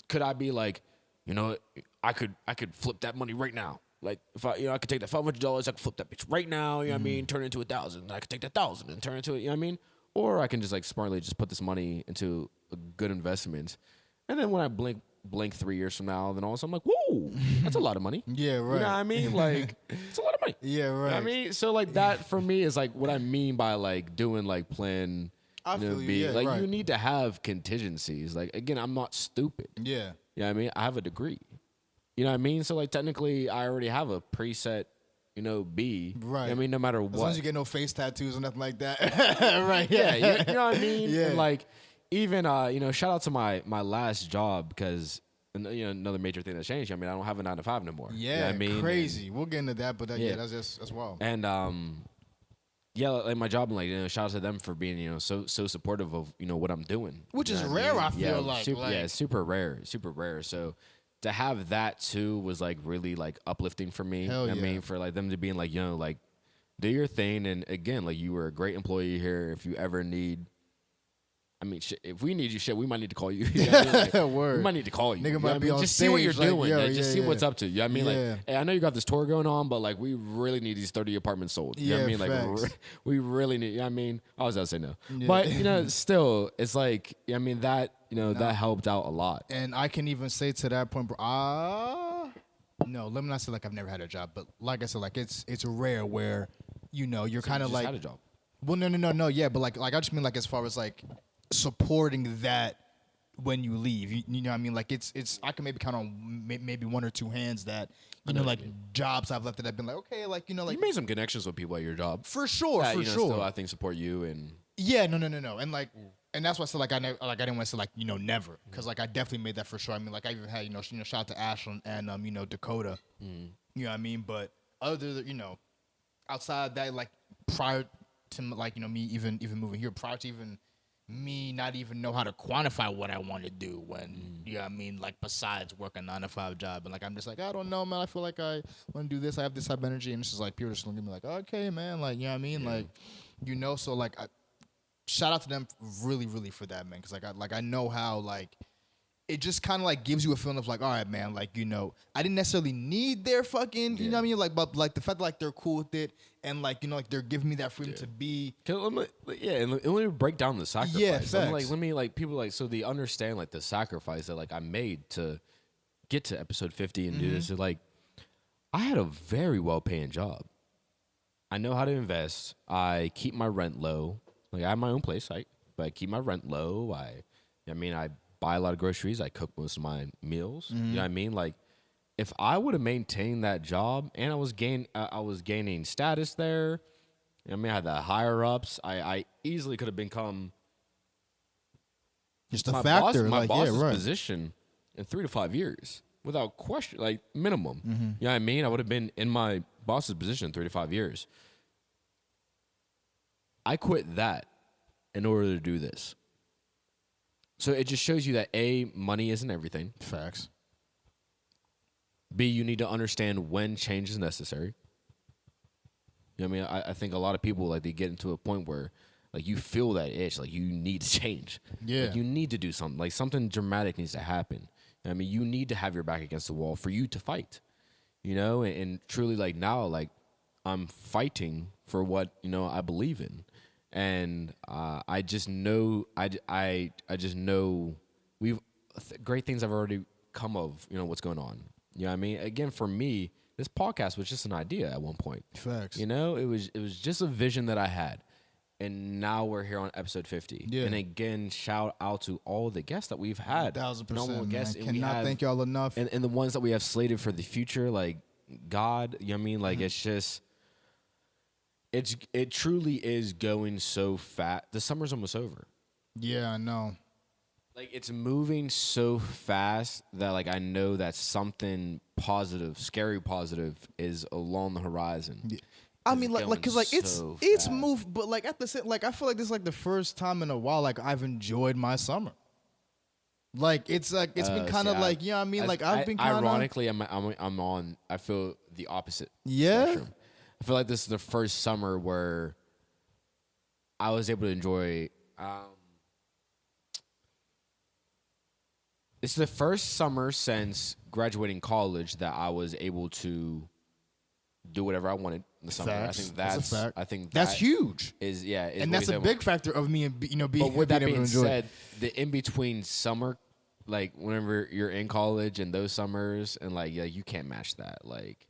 could I be like, you know, I could flip that money right now. Like, if I, I could take that $500, I could flip that bitch right now. You know what I mean? Turn it into 1,000. I could take that 1,000 and turn it into it. You know what I mean? Or I can just like smartly just put this money into a good investment, and then when I blink 3 years from now, then all of a sudden I'm like, whoa, that's a lot of money. Yeah, right. You know what I mean? Like, it's a lot of money. Yeah, right. You know what I mean? So like that for me is like what I mean by like doing like plan. I feel you, B. yeah, Like, right. you need to have contingencies. Like, again, I'm not stupid. Yeah. You know what I mean? I have a degree. You know what I mean? So like technically I already have a preset, B. Right. You know what I mean? No matter what. As long as you get no face tattoos or nothing like that. Right. Yeah, you know what I mean? Yeah. And like, even, shout out to my last job, because, another major thing that changed. I mean, I don't have a 9 to 5 no more. Yeah, you know what I mean? crazy. We'll get into that, but Yeah. that's wild. And, like my job, like, shout out to them for being, so supportive of, what I'm doing. Which You is know what rare, mean? I feel like. Yeah, super rare. So to have that too was like really like uplifting for me. Hell I yeah. mean, for like them to being like, like, do your thing. And again, like, you were a great employee here. If you ever need, I mean, shit, if we need you, shit, we might need to call you. You know what I mean? Like, Word. we might need to call you. Nigga You know might what I be mean? on Just see what you're stage, like, doing. yo, Yeah, just see yeah. what's up to. You know what I mean? Yeah. Like, hey, I know you got this tour going on, but like, we really need these 30 apartments sold. You know what I Yeah, mean? Like, facts. we really need. You know what I mean? I was about to say no, Yeah. but still, it's like, I mean, that that helped out a lot. And I can even say to that point, bro, no, let me not say like I've never had a job, but like I said, like it's rare where, you're kind of Just like, had a job. well, no, yeah, but like I just mean like as far as like supporting that when you leave, you know what I mean? Like it's I can maybe count on maybe one or two hands that, like jobs I've left that I've been like, okay, like, like You made some connections with people at your job. for sure, That, for sure. Still, I think support you and. Yeah, no, and like, and that's why I said like I didn't want to say like never, because like I definitely made that for sure. I mean, like I even had shout out to Ashland and Dakota, you know what I mean. But other outside that, like prior to like me even moving here, prior to even me not even know how to quantify what I want to do when you know what I mean, like besides work a 9 to 5 job, and like I'm just like, I don't know, man, I feel like I want to do this, I have this type of energy, and it's just like people just looking at me like, okay, man, like, you know what I mean, like, so like shout out to them really, really for that, man. Because I know how like it just kind of like gives you a feeling of like, all right, man, like I didn't necessarily need their fucking, you know what I mean, like, but like the fact that like they're cool with it and like like they're giving me that freedom to be. And let me break down the sacrifice. Yeah, Let me like people like so they understand like the sacrifice that like I made to get to episode 50 and do this. So, like, I had a very well paying job. I know how to invest. I keep my rent low. Like, I have my own place, but I keep my rent low. I buy a lot of groceries. I cook most of my meals. You know what I mean? Like, if I would have maintained that job and I was gaining status there, I had the higher ups. I easily could have become Just a factor, my like, boss's yeah, right. position in 3 to 5 years without question, like minimum. You know what I mean? I would have been in my boss's position in 3 to 5 years. I quit that in order to do this. So it just shows you that A, money isn't everything. Facts. B, you need to understand when change is necessary. You know what I mean? I think a lot of people, like, they get into a point where, like, you feel that itch, like, you need to change. Yeah. Like, you need to do something. Like, something dramatic needs to happen. You know what I mean, you need to have your back against the wall for you to fight. You know? And truly, like, now, like, I'm fighting for what, I believe in. And I just know, I just know great things have already come of, what's going on. You know what I mean? Again, for me, this podcast was just an idea at one point. Facts. It was just a vision that I had. And now we're here on episode 50. Yeah. And again, shout out to all the guests that we've had. 1,000%, Phenomenal man. guests. And Cannot thank y'all enough. And the ones that we have slated for the future, like, God. You know what I mean? Like it's just, it truly is going so fast. The summer's almost over. Yeah, I know. Like it's moving so fast that like I know that something positive, scary positive, is along the horizon. Yeah. I mean, like, cause like so it's fast. moved, but like at the same, like I feel like this is like the first time in a while like I've enjoyed my summer. Like it's been kind of like, you know what I mean? Like I've been kind of, ironically, I'm on. I feel the opposite. Yeah? Spectrum. I feel like this is the first summer where I was able to enjoy. It's the first summer since graduating college that I was able to do whatever I wanted in the summer. Facts. I think That's a fact. I think that's huge. Is And that's a big factor of me, being But with being that able to being enjoy. said, the in between summer, like whenever you're in college and those summers, and like you can't match that. Like,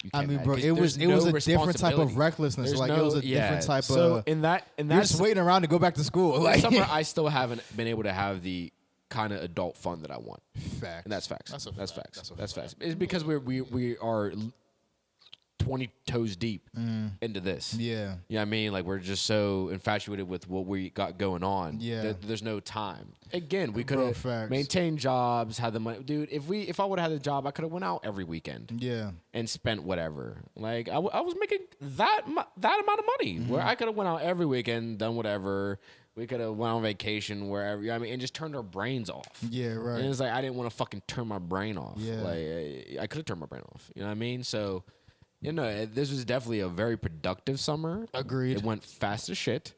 you I can't mean, match- bro, 'cause it was there's no a different type of responsibility. recklessness. There's Like it was a different type so of. in that You're just waiting around to go back to school. Like summer, I still haven't been able to have the kind of adult fun that I want, facts. and that's facts. That's a That's fact. facts. That's a That's fact. facts. It's because we are 20 toes deep into this. Yeah. You know what I mean? Like, we're just so infatuated with what we got going on. Yeah. that there's no time. Again, we could Bro, have facts. maintained jobs, had the money. Dude, if I would have had the job, I could have went out every weekend Yeah. and spent whatever. Like, I was making that amount of money where I could have went out every weekend, done whatever. We could have went on vacation wherever, you know what I mean, and just turned our brains off. Yeah, right. And it's like I didn't want to fucking turn my brain off. Yeah. Like, I could have turned my brain off. You know what I mean? So, this was definitely a very productive summer. Agreed. It went fast as shit.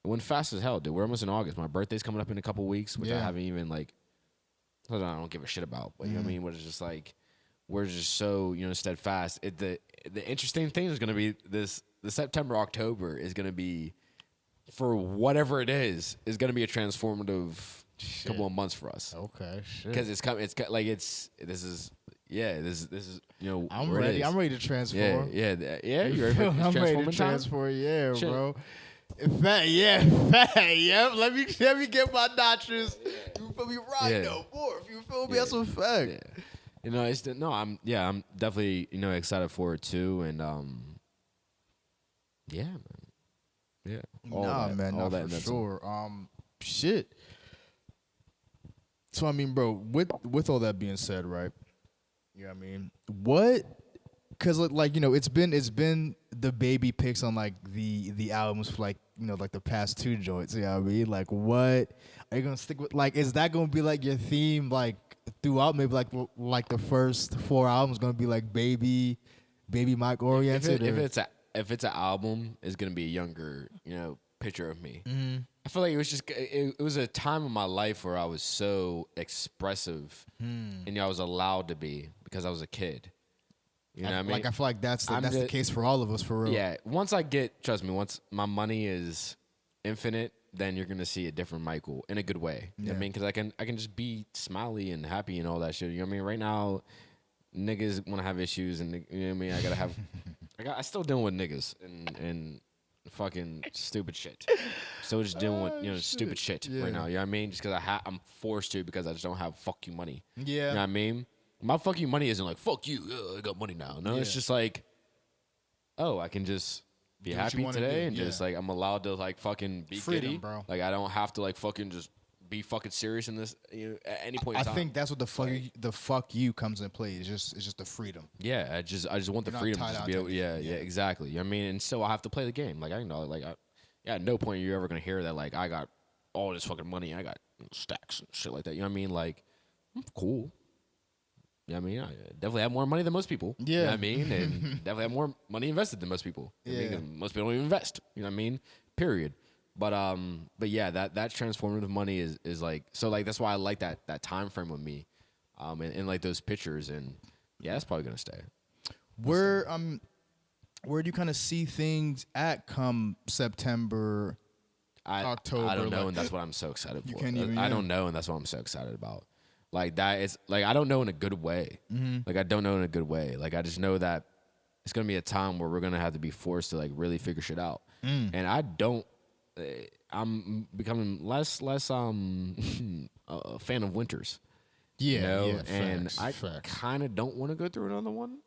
It went fast as hell, dude. We're almost in August. My birthday's coming up in a couple weeks, which I Yeah. haven't even I don't give a shit about. But you know what I mean? But it's just like we're just so steadfast. The interesting thing is going to be the September October is going to be, for whatever it is going to be a transformative couple of months for us. Okay. Shit. Because it's coming. This is I'm where it ready. is. I'm ready to transform. Yeah. You ready for I'm ready transforming to time? transform. Yeah, Shit. bro. Fat. Yep. Let me get my notches. You feel me? Right Yeah. no more. If you feel me, Yeah. that's a fact. Yeah. I'm definitely excited for it too, and yeah, man. Yeah. Man, all not that for and then some. sure. Shit. So I mean, bro, with all that being said, right? You know what I mean? Because it's been the baby picks on like the albums for like like the past two joints. You know what I mean? Like, what are you gonna stick with? Like, is that gonna be like your theme like throughout? Maybe like the first four albums gonna be like baby Mike oriented. If it's an album, it's gonna be a younger picture of me. Mm-hmm. I feel like it was just it was a time in my life where I was so expressive, and I was allowed to be because I was a kid. You know what I mean? Like I feel like that's the case for all of us, for real. Yeah. Trust me, once my money is infinite, then you're gonna see a different Michael in a good way. You know what I mean? Because I can just be smiley and happy and all that shit. You know what I mean? Right now, niggas want to have issues, and you know what I mean. I gotta have. I still dealing with niggas and fucking stupid shit. Still just dealing with stupid shit right now. You know what I mean? Just because I'm forced to because I just don't have fuck you money. Yeah. You know what I mean? My fuck you money isn't like fuck you. I got money now. No, it's just like, oh, I can just be Do what you happy wanna today do, and just like I'm allowed to like fucking be Freedom, giddy, bro. Like I don't have to like fucking just be fucking serious in this at any point in I time. think that's what the fuck you comes in play. It's just the freedom. Yeah, I just want the You're not freedom to tied just out be to able. Yeah, exactly. You know what I mean, and still I have to play the game. Like I know, like at no point you're ever gonna hear that like I got all this fucking money, I got stacks and shit like that. You know what I mean? Like I'm cool. You know what I mean? I definitely have more money than most people. Yeah. You know what I mean? And definitely have more money invested than most people. You know what I mean? 'Cause most people don't even invest. You know what I mean? Period. But yeah, that transformative money is like, so like that's why I like that time frame with me. And like those pictures, and yeah, that's probably gonna stay. Where do you kind of see things at come September, October? I don't know, like- and that's what I'm so excited for. can't even- I don't know, and that's what I'm so excited about. Like that is like I don't know in a good way. Like I don't know in a good way. Like I just know that it's gonna be a time where we're gonna have to be forced to like really figure shit out. And I don't. I'm becoming less a fan of winters. Yeah, you know, yeah, and facts, I facts. kind of don't want to go through another one.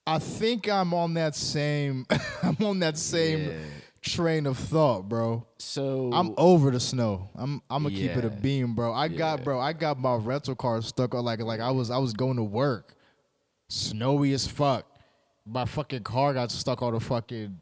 I think I'm on that same I'm on that same Yeah. train of thought, bro. I'm So over the snow. I'm gonna keep it a yeah, beam, bro. I got my rental car stuck on like I was going to work. Snowy as fuck. My fucking car got stuck on a fucking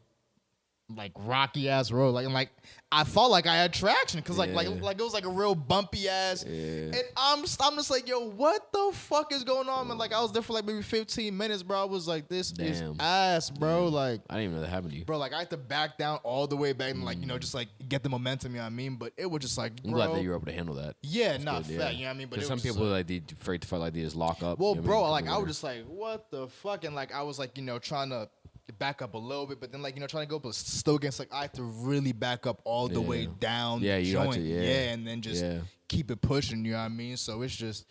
like rocky ass road. Like I thought like I had traction because like it was like a real bumpy ass. And I'm just like, yo, what the fuck is going on? And like I was there for like maybe 15 minutes, bro. I was like, this is Damn. ass, bro. Like I didn't even know that happened to you. bro, like I had to back down all the way back and like, you know, just like get the momentum, you know what I mean? But it was just like, I'm bro. glad that you were able to handle that. Yeah, That's not good, fat, you know what I mean? But Because it some was just people like, like they afraid to fight like they just lock up. well, you know what I bro, mean? like I Come was over. just like, what the fuck? And like I was like, you know, trying to back up a little bit, but then like, you know, trying to go, but still against like I have to really back up all the way down. Yeah, you got joint. to, yeah. And then just keep it pushing. You know what I mean? So it's just,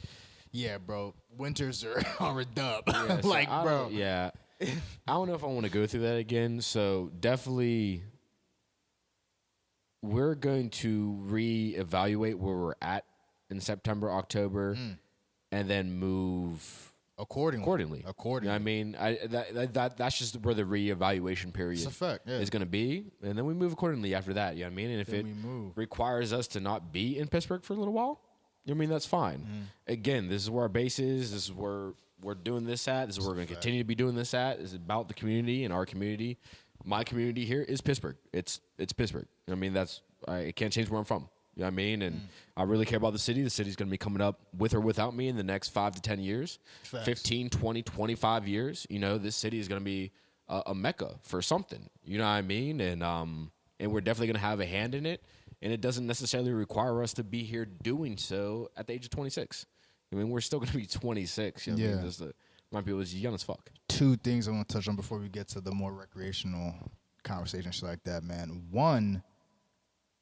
yeah, bro. Winters are a dub. Yeah, so like, I bro. don't- yeah. I don't know if I want to go through that again. So definitely, we're going to reevaluate where we're at in September, October, and then move Accordingly. You know what I mean? That's just where the reevaluation period It's a fact, yeah. is going to be. And then we move accordingly after that. You know what I mean? And if Then it we move. requires us to not be in Pittsburgh for a little while, I mean, that's fine. Again, this is where our base is. This is where we're doing this at. This is where we're going to continue to be doing this at. It's about the community and our community. My community here is Pittsburgh. It's Pittsburgh. I mean, I can't change where I'm from. You know what I mean? And I really care about the city. The city's going to be coming up with or without me in the next 5 to 10 years, Facts. 15, 20, 25 years. You know, this city is going to be a mecca for something. You know what I mean? And we're definitely going to have a hand in it. And it doesn't necessarily require us to be here doing so at the age of 26. I mean, we're still going to be 26. You know what I mean? Just my people is young as fuck. Two things I want to touch on before we get to the more recreational conversation, shit like that, man. One,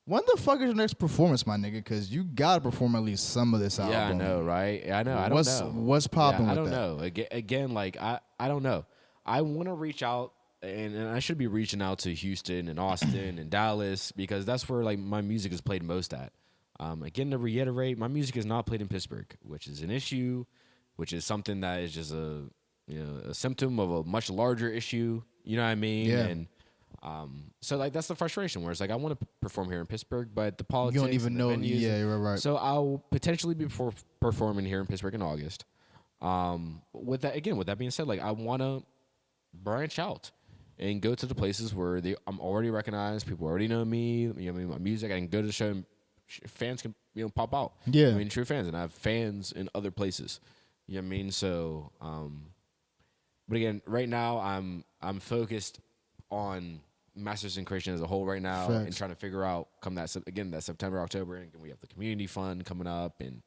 when the fuck is your next performance, my nigga? Because you gotta perform at least some of this album. Yeah, I know, right? I know. I don't know. What's popping with I don't that? know. Again, like I don't know. I want to reach out, and I should be reaching out to Houston and Austin and Dallas because that's where like my music is played most at. Again, to reiterate, my music is not played in Pittsburgh, which is an issue, which is something that is just a symptom of a much larger issue. You know what I mean? Yeah. And so like that's the frustration where it's like I want to perform here in Pittsburgh, but the politics You don't even and the know. venues, Yeah, you're right. So I'll potentially be performing here in Pittsburgh in August. With that being said, like I want to branch out and go to the places where I'm already recognized. People already know me. You know what I mean? My music. I can go to the show and fans can pop out. Yeah. I mean true fans, and I have fans in other places. You know what I mean? So, but again, right now I'm focused on Masters in Creation as a whole right now, and trying to figure out that September, October, and we have the community fund coming up, and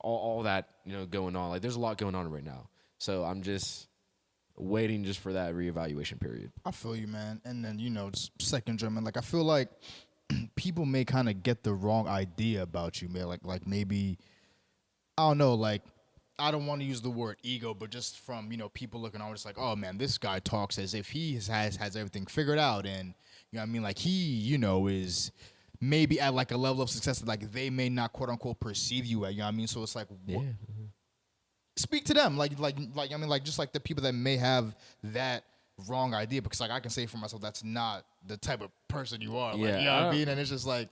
all that going on. Like there's a lot going on right now, so I'm just waiting just for that reevaluation period. I feel you, man. And then just second German. Like I feel like people may kind of get the wrong idea about you, man. Like maybe I don't know, like. I don't want to use the word ego, but just from, people looking on, it's like, oh, man, this guy talks as if he has everything figured out. And, you know what I mean? Like, he, is maybe at, like, a level of success that, like, they may not, quote-unquote, perceive you at. You know what I mean? So it's like, speak to them. Like, I mean, like, just like the people that may have that wrong idea. Because, like, I can say for myself, that's not the type of person you are. Like, you know what I mean? And it's just like.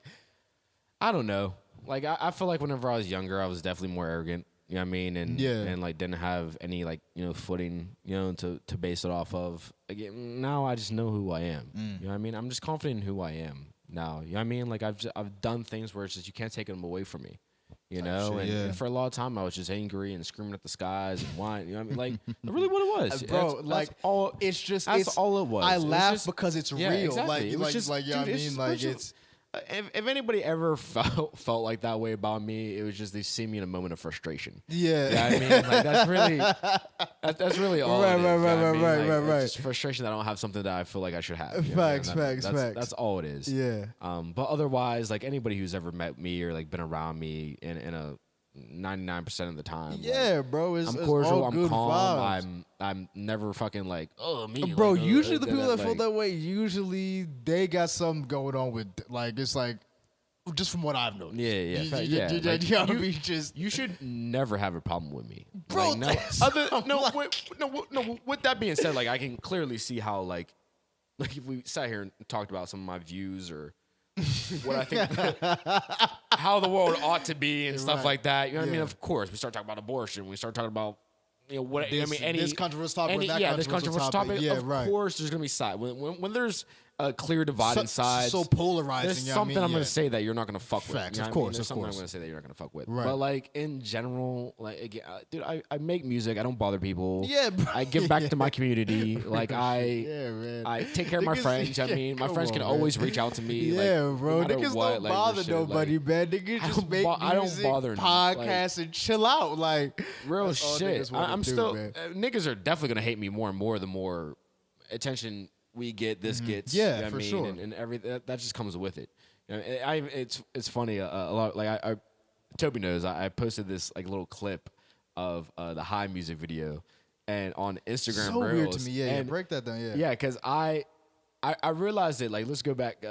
I don't know. Like, I feel like whenever I was younger, I was definitely more arrogant. You know what I mean? And like didn't have any like, footing, to base it off of. Again, now I just know who I am. You know what I mean? I'm just confident in who I am now. You know what I mean? Like I've done things where it's just you can't take them away from me. And for a lot of time I was just angry and screaming at the skies and whining. You know what I mean? Like really what it was. Bro, that's all that's all it was. I It was laugh just, because it's yeah, real. Exactly. Like, it was just, you know what I mean? just Like spiritual. it's. If anybody ever felt like that way about me, it was just they see me in a moment of frustration. Yeah. You know what I mean? Like that's really all it is. Right. It's just frustration that I don't have something that I feel like I should have. Facts. That's all it is. Yeah. But otherwise, like anybody who's ever met me or like been around me in a 99% of the time. Yeah, like, bro. I'm cordial. I'm good calm. vibes. I'm never fucking like, oh me. Bro, like, usually the people that feel like, that way, usually they got something going on with, like, it's like, Just from what I've noticed. Yeah, yeah, You, fact, you, yeah. you, Like, you gotta be just. you should never have a problem with me, Bro, Like, that's- With that being said, like I can clearly see how like if we sat here and talked about some of my views or what I think how the world ought to be and stuff Right. like that. You know what I mean? Yeah. of course, we start talking about abortion. We start talking about what This, I mean. Any this controversial topic, any, that yeah, this controversial controversial topic. Yeah, of right. course, there's gonna be side when there's a clear dividing sides. So polarizing. There's you know what I something mean? I'm gonna Yeah. say that you're not gonna fuck with. Facts, You know of what I mean? course, There's of something course. I'm gonna say that you're not gonna fuck with. Right. But like in general, like again, dude, I make music. I don't bother people. Yeah, bro. I give back to my community. Like Yeah, man. I take care of my Niggas- friends. I yeah, mean, my come friends on, can man. always reach out to me. Yeah, like, bro. no matter Niggas what, don't like, bother shit, nobody, like, man. Niggas I just don't make bo- I don't music, bother them, podcasts, and chill out. Like real that's all shit. niggas wanna I'm do, still man. niggas are definitely gonna hate me more and more the more attention we get. This gets, Yeah, you know what for I mean? sure. And every that just comes with it. You know, it's funny a lot. Like I Toby knows I posted this like little clip of the High music video, and on Instagram. So weird to Reels, me. Yeah, and break that down. Yeah. yeah, because I realized it. Like, let's go back.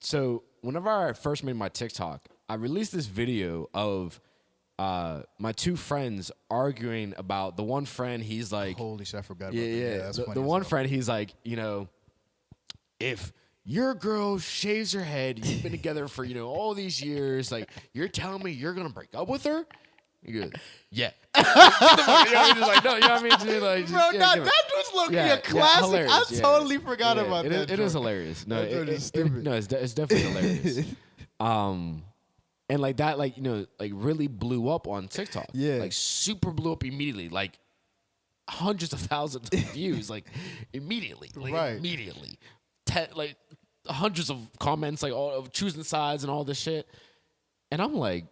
So whenever I first made my TikTok, I released this video of my two friends arguing about the one friend. He's like, Holy shit, I forgot about yeah, that. yeah. That's The, funny the as one hell. friend, he's like, if your girl shaves her head, you've been together for all these years, like you're telling me you're gonna break up with her? You go, yeah. You know what I mean? Just like, no, you know what I mean? Just like, just, Bro, yeah, that give it. was low-key Yeah, a classic. hilarious, I yeah. totally forgot Yeah, about it that. It is joke. hilarious. No, That joke is stupid. no, it's definitely hilarious. And like that, like like really blew up on TikTok. Yeah. like super blew up immediately, like hundreds of thousands of views, like immediately, like Right. immediately, like hundreds of comments, like all of choosing sides and all this shit. And I'm like,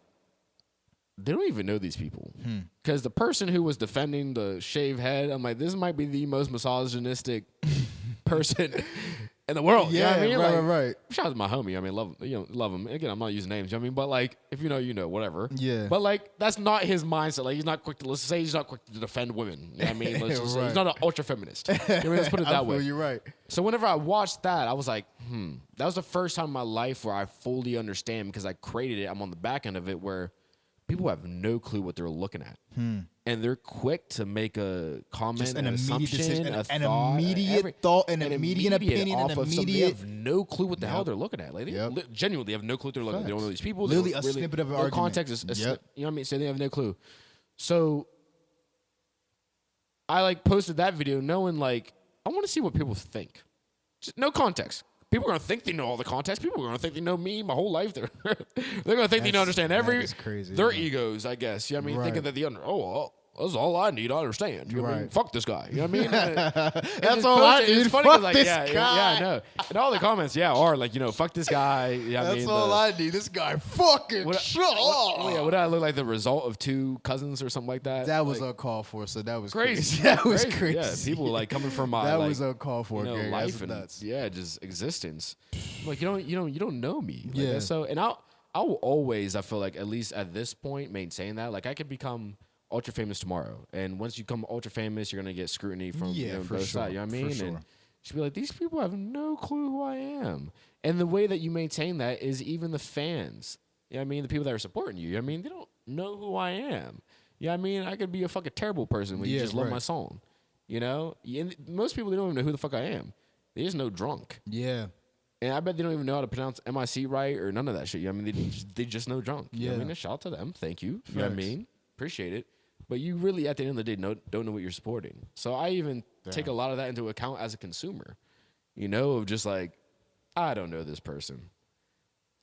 they don't even know these people, because the person who was defending the shaved head, I'm like, this might be the most misogynistic person in the world. You know what I mean? right, Like, right. shout out to my homie. I mean, love him. Again, I'm not using names. You know what I mean? But like, if you know, whatever. Yeah. But like, that's not his mindset. Like, he's not quick to, let's say he's not quick to defend women. You know what I mean? Let's just say he's Right. not an ultra feminist. You know what I mean? Let's put it I that feel way. you're right. So whenever I watched that, I was like, that was the first time in my life where I fully understand, because I created it. I'm on the back end of it, where people have no clue what they're looking at. And they're quick to make a comment, Just an an immediate assumption, decision, a an thought, immediate thought, an immediate opinion, off an of something. They immediate- have no clue what the hell they're looking at. Like, they Yep. genuinely have no clue what they're looking at. They don't know these people. They Literally don't a snippet of an no argument. context. You know Yep. what I mean? So they have no clue. So I like posted that video knowing, like, I want to see what people think. Just no context. People are gonna think they know all the context. People are gonna think they know me my whole life. They're gonna think they That's- understand that every is crazy, their man. egos, I guess. You know what I mean? Right. Thinking that that's all I need. I understand. You know what I mean? Right. Fuck this guy. You know what I mean? That's all I need. It's funny Fuck 'cause, like, this yeah, guy. I know. And all the comments, are like, fuck this guy. You know what I That's mean? all I need. This guy fucking What, shut what, yeah, up. would I look like the result of two cousins or something like that? That was like, uncalled for, so that was crazy. That was crazy. Yeah, people like coming from my That like, was uncalled for, gang. life That's and nuts. just existence. Like, you don't know me. Like, Yeah. So, and I will always, I feel like, at least at this point, maintain that. Like, I could become ultra famous tomorrow, and once you become ultra famous, you're gonna get scrutiny from for both sure, sides. You know what I for mean? sure. And should be like, these people have no clue who I am. And the way that you maintain that is even the fans. You know what I mean? The people that are supporting you. You know what I mean? They don't know who I am. You know what I mean? I could be a fucking terrible person when you Yeah, just love right. my song. You know? And most people, they don't even know who the fuck I am. They just know drunk. Yeah. And I bet they don't even know how to pronounce MIC right or none of that shit. You know what I mean? They just know drunk. You know what I Yeah. mean? Shout out to them. Thank you. You know what I Facts. mean? Appreciate it. But you really, at the end of the day, don't know what you're supporting. So I even take a lot of that into account as a consumer. Of just like, I don't know this person.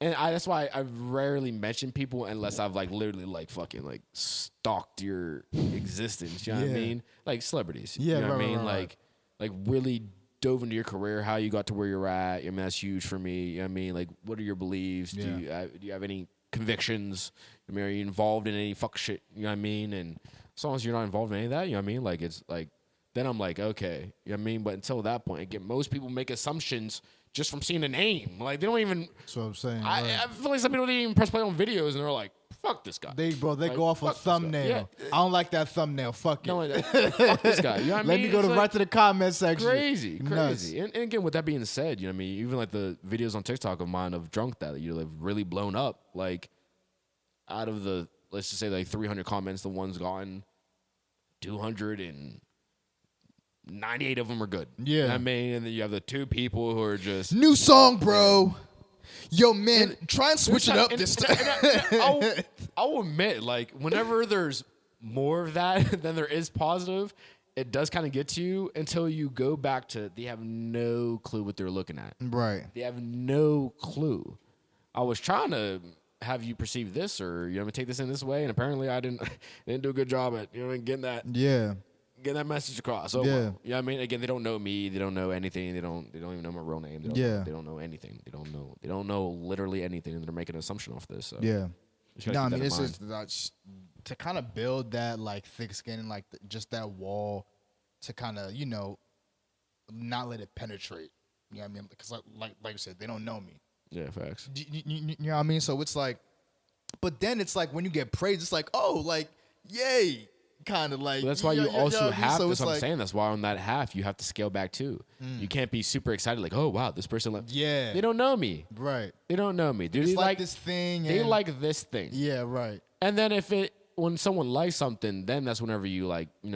And that's why I rarely mention people unless I've like literally like fucking like stalked your existence. You know what I Yeah. mean? Like celebrities. Yeah, You know what I right, mean? right, right. Like really dove into your career, how you got to where you're at. I mean, that's huge for me. You know what I mean? Like, what are your beliefs? Yeah. Do you have any convictions? I mean, are you involved in any fuck shit? You know what I mean? And as long as you're not involved in any of that, you know what I mean? Like, it's like, then I'm like, okay. You know what I mean? But until that point, again, most people make assumptions just from seeing a name. Like, they don't even, That's what I'm saying. I feel like some people didn't even press play on videos and they're like, fuck this guy. They Like, go off a fuck this guy. thumbnail. Yeah. I don't like that thumbnail. Fuck it. No, like, fuck this guy. You know what I Let mean? me go It's to like, right to the comment section. Crazy. Nuts. And again, with that being said, you know what I mean? Even like the videos on TikTok of mine of drunk that you know have really blown up. Like out of the let's just say like 300 comments, the one's gotten 298 of them are good. Yeah. You know what I mean, and then you have the two people who are just New song, bro. Yo, man, try and switch it up and- this and- time. I'll admit, like, whenever there's more of that than there is positive, it does kind of get to you until you go back to they have no clue what they're looking at. Right. They have no clue. I was trying to have you perceive this or you know take this in this way, and apparently I didn't do a good job at getting that message across. So Yeah. you know what I mean? Again, they don't know me. They don't know anything. They don't even know my real name. They don't know anything. They don't know literally anything, and they're making an assumption off this. So Yeah. just gotta No, I keep mean, that in it's mind. just that's to kind of build that like thick skin and like just that wall to kind of not let it penetrate. You know what I mean? Because like you said, they don't know me. Yeah, facts. You know what I mean? So it's like, but then it's like when you get praised, it's like, oh, like yay, kind of like. But that's why you know also what I mean? have. So That's it's what I'm like, saying. That's why on that half you have to scale back too. You can't be super excited like, oh wow, this person. Yeah. They don't know me. Right. They don't know me. Do It's they like like this thing. They and- like this thing. Yeah. Right. And then when someone likes something, then that's whenever you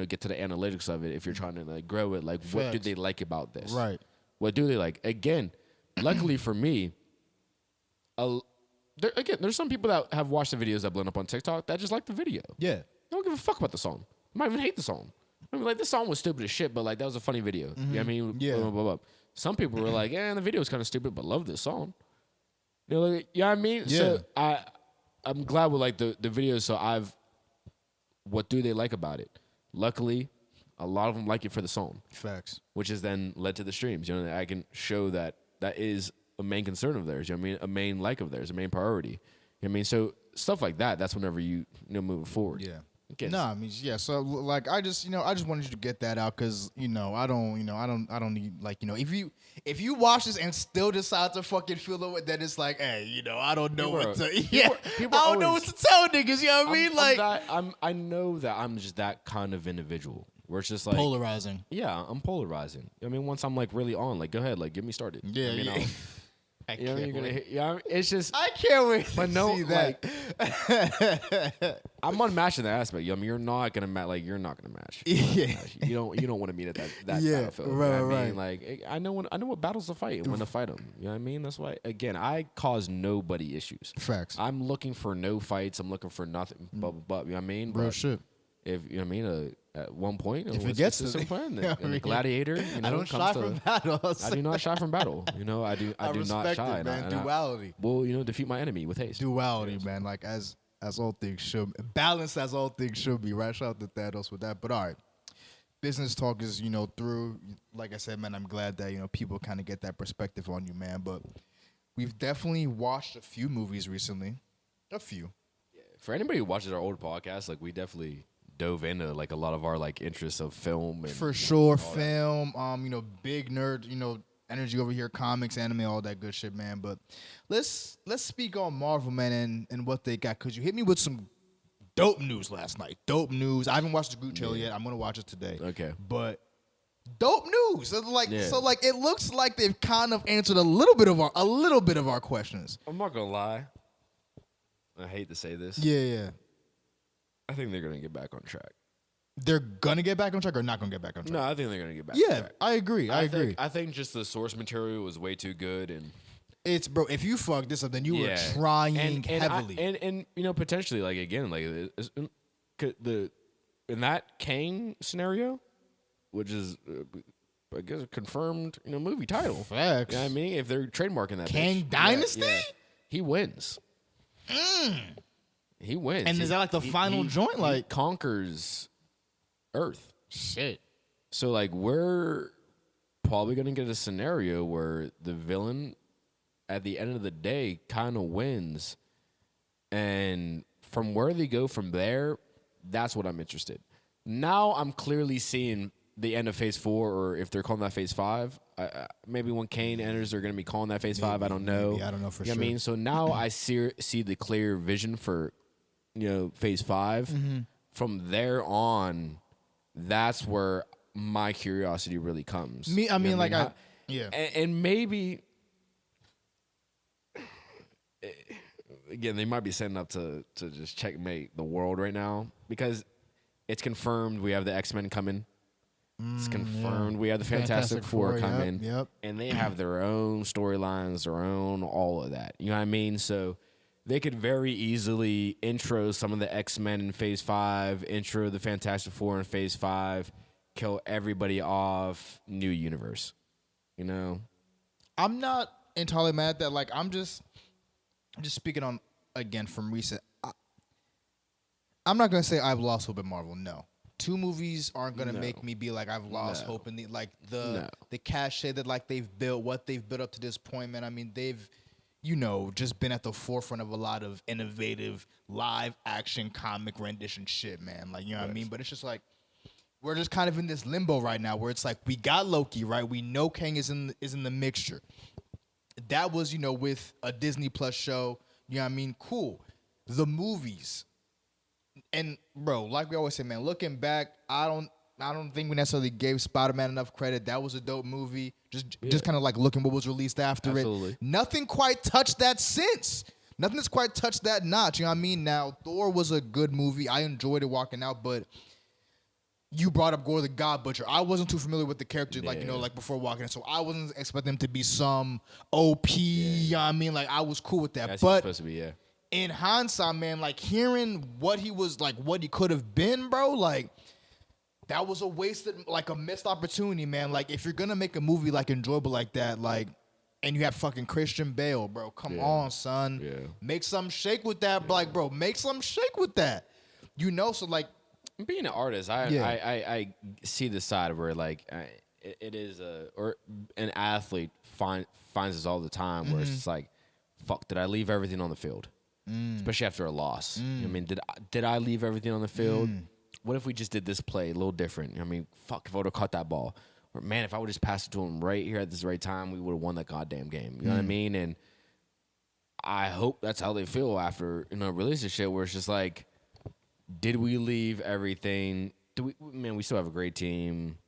get to the analytics of it. If you're trying to like grow it, like what do Facts. they like about this? Right. What do they like? Again, luckily for me, there's some people that have watched the videos that blown up on TikTok that just like the video. Yeah. They don't give a fuck about the song. They might even hate the song. I mean, like this song was stupid as shit, but like that was a funny video. You know what I mean? Yeah. Blah, blah, blah. Some people were like, the video is kind of stupid, but love this song. You know what I mean? Yeah. So I'm glad with like the videos. So what do they like about it? Luckily, a lot of them like it for the song, Facts. which has then led to the streams. You know, I can show that is a main concern of theirs. You know what I mean? A main like of theirs, a main priority. You know what I mean? So stuff like that, that's whenever you move forward. Yeah. Again, No, I mean, yeah. So, like, I just wanted you to get that out because, I don't need, like, if you watch this and still decide to fucking feel the way that it's like, hey, I don't know People what are- to, people I don't know what always- to tell niggas. You know what I mean? I know that I'm just that kind of individual where it's just like, Polarizing. yeah, I'm polarizing. I mean, once I'm like really on, like, go ahead, like, get me started. Yeah, I mean, yeah. You know, you're gonna hit, it's just, I can't wait to but no, see that. like, I'm unmatched in that aspect. I mean, you're not gonna match. You're not gonna match. Yeah. You don't want to meet at that Yeah, battlefield. right, you know what I right. mean? Like, I know what battles to fight and when to fight them. You know what I mean? That's why, again, I cause nobody issues. Facts. I'm looking for no fights. I'm looking for nothing. Blah blah blah. You know what I mean? Real But shit. if you know what I mean, at one point, If it gets to some the- plan, you know what I and the mean? gladiator, I don't shy from battles. I do not shy from battle. I do not respect shy. it, man. And I Duality. will defeat my enemy with haste. Duality, man. Like as all things should, balance as all things should be. Right? Shout out to Thanos with that. But all right, business talk is through. Like I said, man, I'm glad that people kind of get that perspective on you, man. But we've definitely watched a few movies recently. A few. For anybody who watches our old podcast, like we definitely dove into like a lot of our like interests of film and For sure, film. Big nerd. Energy over here, comics, anime, all that good shit, man. But let's speak on Marvel, man, and what they got. Cause you hit me with some dope news last night. Dope news. I haven't watched the group trailer yet. I'm gonna watch it today. Okay. But dope news. So Yeah. like it looks like they've kind of answered a little bit of our questions. I'm not gonna lie. I hate to say this. Yeah. I think they're gonna get back on track. They're gonna get back on track or not gonna get back on track? No, I think they're gonna get back. Yeah, on track. I agree. I agree. I think just the source material was way too good, and It's bro. If you fuck this up, then you were trying heavily. and potentially like again like in that Kang scenario, which is I guess a confirmed movie title. Facts. You know what I mean? If they're trademarking that Kang bitch, Dynasty? yeah, he wins. He wins. And is that like the final joint? He Like conquers Earth. shit. So like we're probably gonna get a scenario where the villain at the end of the day kind of wins, and from where they go from there, that's what I'm interested. Now I'm clearly seeing the end of Phase 4, or if they're calling that Phase 5. Maybe when Kane enters, they're gonna be calling that Phase 5. I don't know. maybe. I don't know for You know what sure. I mean, so now I see the clear vision for Phase 5. From there on, that's where my curiosity really comes. And maybe again, they might be setting up to just checkmate the world right now because it's confirmed we have the X-Men coming. It's confirmed we have the Fantastic Four coming. Yep. And they have their own storylines, their own all of that. You know what I mean? So they could very easily intro some of the X-Men in Phase 5, intro the Fantastic Four in Phase 5, kill everybody off, new universe. You know? I'm not entirely mad at that. Like, I'm just speaking on, again, from recent. I'm not going to say I've lost hope in Marvel, no. 2 movies aren't gonna make me be like I've lost hope in the cachet that like they've built, what they've built up to this point, man. I mean, they've just been at the forefront of a lot of innovative live action comic rendition shit, man. Like, you know what I mean? But it's just like we're just kind of in this limbo right now where it's like we got Loki, right? We know Kang is in the mixture. That was, with a Disney Plus show, you know what I mean? Cool. The movies. And bro, like we always say, man, looking back, I don't think we necessarily gave Spider-Man enough credit. That was a dope movie. Just kind of like looking what was released after it. Nothing quite touched that since. Nothing that's quite touched that notch. You know what I mean? Now, Thor was a good movie. I enjoyed it walking out, but you brought up Gore the God Butcher. I wasn't too familiar with the character, like before walking in, so I wasn't expecting him to be some OP. You know what I mean? Like, I was cool with that. That's but supposed to be, yeah. In hindsight, man, like hearing what he was like, what he could have been, bro, like that was a wasted, like a missed opportunity, man. Like if you're gonna make a movie like enjoyable like that, like, and you have fucking Christian Bale, bro, come on, son, make some shake with that, like, bro, make some shake with that, So like, being an artist, I see the side where like it is or an athlete finds this all the time, where it's just like, fuck, did I leave everything on the field? Especially after a loss. I mean, did I leave everything on the field? What if we just did this play a little different? I mean, fuck, if I would have caught that ball. Or, man, if I would just pass it to him right here at this right time, we would have won that goddamn game. You know what I mean? And I hope that's how they feel after, release this shit, where it's just like, did we leave everything? We still have a great team.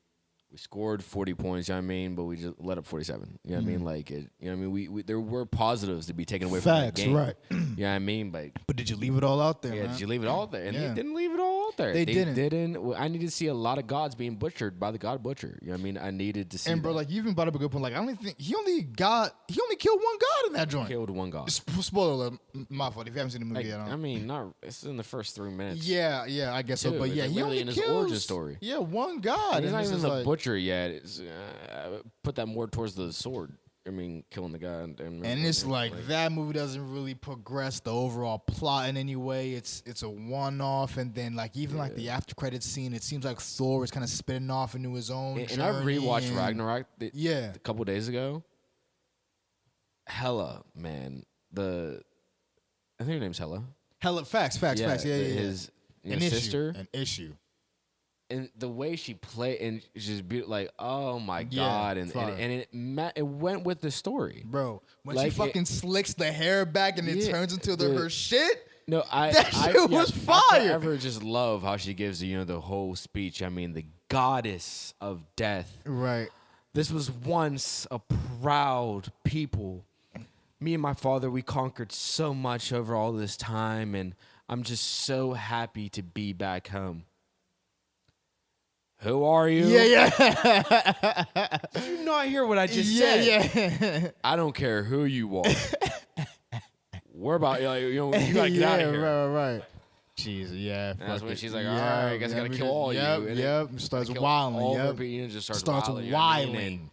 We scored 40 points, you know what I mean? But we just let up 47. You know what I mean? Like, we there were positives to be taken away from that game. Right. You know what I mean? But did you leave it all out there, man? Did you leave it all there? And they didn't leave it all out there. They didn't. I needed to see a lot of gods being butchered by the God Butcher. You know what I mean? I needed to see And, bro, like, you even brought up a good point. Like, I don't think he only killed one god in that joint. Killed one god. Spoiler alert, my fault, if you haven't seen the movie yet. I mean, it's in the first 3 minutes. Yeah, I guess so. But yeah, he only in his kills, origin story. Yeah, one god. He's not even the butcher yet. It's, put that more towards the sword. I mean, killing the guy. And it's like that movie doesn't really progress the overall plot in any way. It's a one-off, and then like even like the after credits scene, it seems like Thor is kind of spinning off into his own. And I rewatched Ragnarok. A couple days ago. Hela, man. I think her name's Hela. Facts. Yeah. His sister. An issue. And the way she played, and just be like, oh my god, and it went with the story, bro. When like she fucking slicks the hair back and it turns into her shit. No, that shit was fire. I forever just love how she gives the whole speech. I mean, the goddess of death. Right. This was once a proud people. Me and my father, we conquered so much over all this time, and I'm just so happy to be back home. Who are you? Yeah. Did you not hear what I just said? Yeah. I don't care who you are. We're about, you gotta get out of here. Right. Jeez, yeah. And that's when she's like, all right, I guess I gotta kill all you. And starts wilding. Just starts wilding.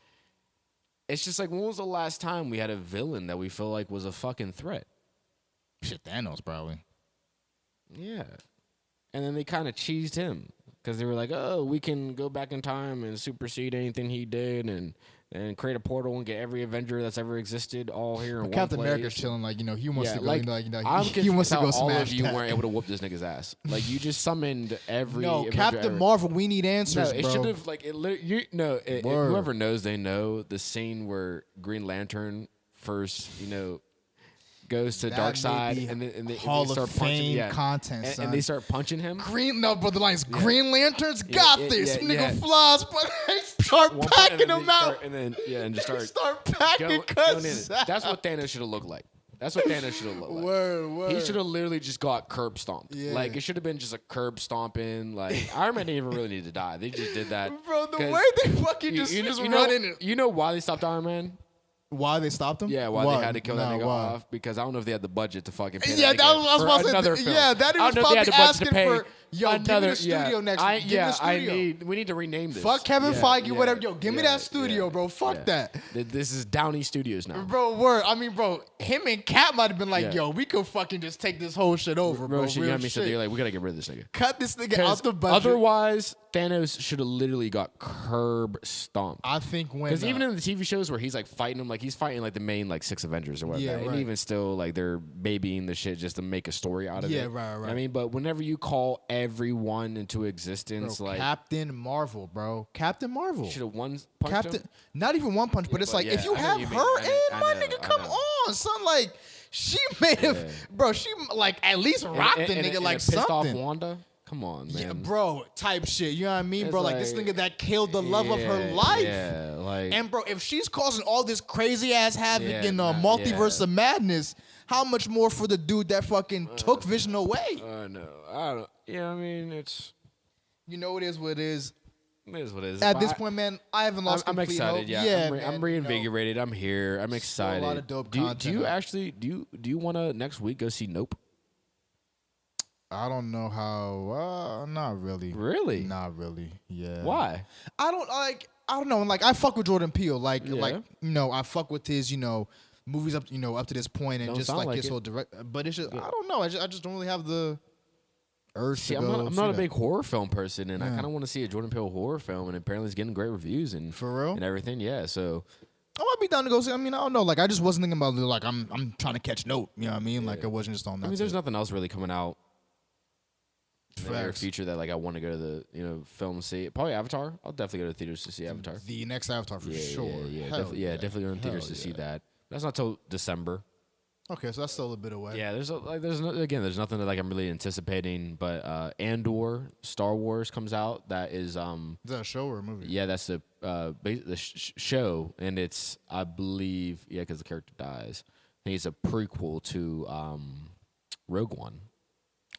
It's just like, when was the last time we had a villain that we feel like was a fucking threat? Shit, Thanos probably. Yeah. And then they kind of cheesed him. Because they were like, oh, we can go back in time and supersede anything he did and create a portal and get every Avenger that's ever existed all here in one Captain place. America's chilling, like, he wants to go, I'm he wants to go all smash of you that. weren't able to whoop this nigga's ass. Like, you just summoned every Avenger Captain ever. Marvel, we need answers, no, it bro. should have, like, whoever knows, they know the scene where Green Lantern first, goes to That dark may side, be and they Hall start of punching, Fame content, son. and they start punching him. But the line's Green Lanterns got this. Nigga yeah. flies, but they start One point, packing and them out. and just start Start packing going in. cuts. That's what Thanos should have looked like. That's what Thanos should have looked like. Word. He should have literally just got curb stomped. Yeah. Like, it should have been just a curb stomping. Like, Iron Man didn't even really need to die. They just did that. Bro, the way they fucking just run in it. You know why they stopped Iron Man? Why they stopped him? Yeah, why they had to kill that nigga off? Because I don't know if they had the budget to fucking pay Yeah, that that was what I was for about to another say. film. Yeah, that I was don't know if they had probably the budget asking to pay for, yo, give me the studio next week. Give me the studio. We need to rename this. Fuck Kevin Yeah, Feige, yeah, whatever. Yo, give me yeah, that studio, yeah, bro. Fuck yeah. that. This is Downey Studios now. Bro, word. I mean, bro, him and Cap might have been like, Yeah. yo, we could fucking just take this whole shit over, bro. Shit, you know what I mean? So they're like, we gotta get rid of this nigga. Cut this nigga out the budget. Otherwise, Thanos should have literally got curb stomped. I think when Because even in the TV shows where he's like fighting them, like he's fighting like the main like 6 Avengers or whatever, Yeah, and right. even still like they're babying the shit just to make a story out of Yeah, it. right. I mean, but whenever you call everyone into existence, bro, like Captain Marvel, bro. Captain Marvel. should have one punched Captain, him. not even one punch, but it's but like yeah, if you I know have what you her mean. in, my I nigga, know. come on, son. Like she made him, bro. She like at least rocked the nigga like pissed off something. Wanda. Come on, man. Yeah, bro, type shit. You know what I mean, It's bro? Like this like- nigga that killed the love of her life. Yeah, like And bro, if she's causing all this crazy ass havoc Yeah, in the nah, multiverse yeah. of madness, how much more for the dude that fucking took Vision away? no, I don't. Yeah, I mean it's. You know, it is what it is. It is what it is. At But this point, man, I haven't lost I'm complete excited. hope. Yeah, man, I'm reinvigorated. I'm here. I'm excited. lot of dope do you content out. actually do you want to next week go see Nope? I don't know how. Not really. Really? Not really. Yeah. Why? I don't know. Like I fuck with Jordan Peele. Like Yeah. I fuck with his movies up to this point and Don't just sound like like his it. whole direct. But it's just I don't know. I just don't really have the urge See, to I'm go. not see a that. big horror film person, and I Yeah. kind of want to see a Jordan Peele horror film, and apparently it's getting great reviews and For real? and everything. Yeah, so I might be down to go see. I mean, I don't know. Like I just wasn't thinking about like I'm trying to catch Note. You know what I mean? Like it wasn't just on that. I mean, there's nothing else really coming out in the near Facts. future that like I want to go to the film see. Probably Avatar. I'll definitely go to the theaters to see Avatar. The next Avatar for sure. Hell Definitely go to theaters Hell to see yeah. that. That's not till December. Okay, so that's still a bit away. Yeah, there's nothing that like I'm really anticipating, but Andor, Star Wars comes out. That is Is that a show or a movie? yeah, that's the show, and it's I believe because the character dies. I think it's a prequel to Rogue One.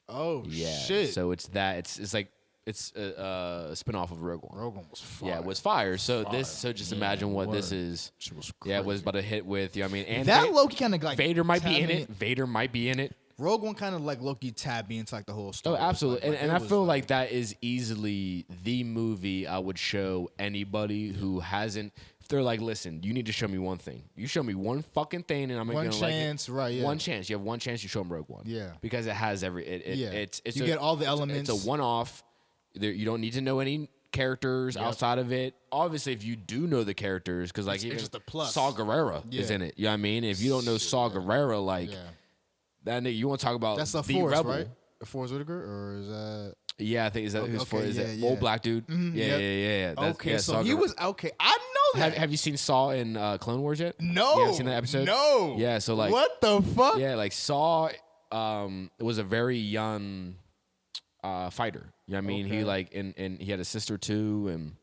Oh Yeah, shit. so it's like it's a spinoff of Rogue One. Rogue One was fire. Yeah, it was fire. So Fire. just imagine what this word. is. Shit was Yeah, it was crazy. about to hit with. You know what I mean, and That Loki kind of like Vader might be in tapped it. Vader might be in it. Rogue One kind of like Loki tabbed me into like the whole story. Oh, absolutely. Like, and it I was, feel like that is easily the movie I would show anybody who hasn't. If they're like, listen, you need to show me one thing. You show me one fucking thing, and I'm One gonna like it. chance, right, yeah. One chance. You have one chance. You show them Rogue One. Yeah. Because it has every. Yeah. It's You get all the it's elements. a one-off. You don't need to know any characters outside of it. Obviously, if you do know the characters, because like It's even just a plus. Saw Gerrera is Yeah. in it. You know what I mean? If you don't know Saw Gerrera, like yeah. that nigga, you want to talk about That's the the Force, rebel. right? The Force Whitaker, or is that? Yeah, I think is that who's for? okay, Is yeah, that yeah. old black dude? Yeah, yep. yeah. That's- Okay, yeah, so Saw he Gerrera. was okay. I know that. Have you seen Saw in Clone Wars yet? No. You haven't seen that episode? No. Yeah, so like what the fuck? yeah, like Saw was a very young fighter. You know what I mean? Okay. He like and he had a sister too, and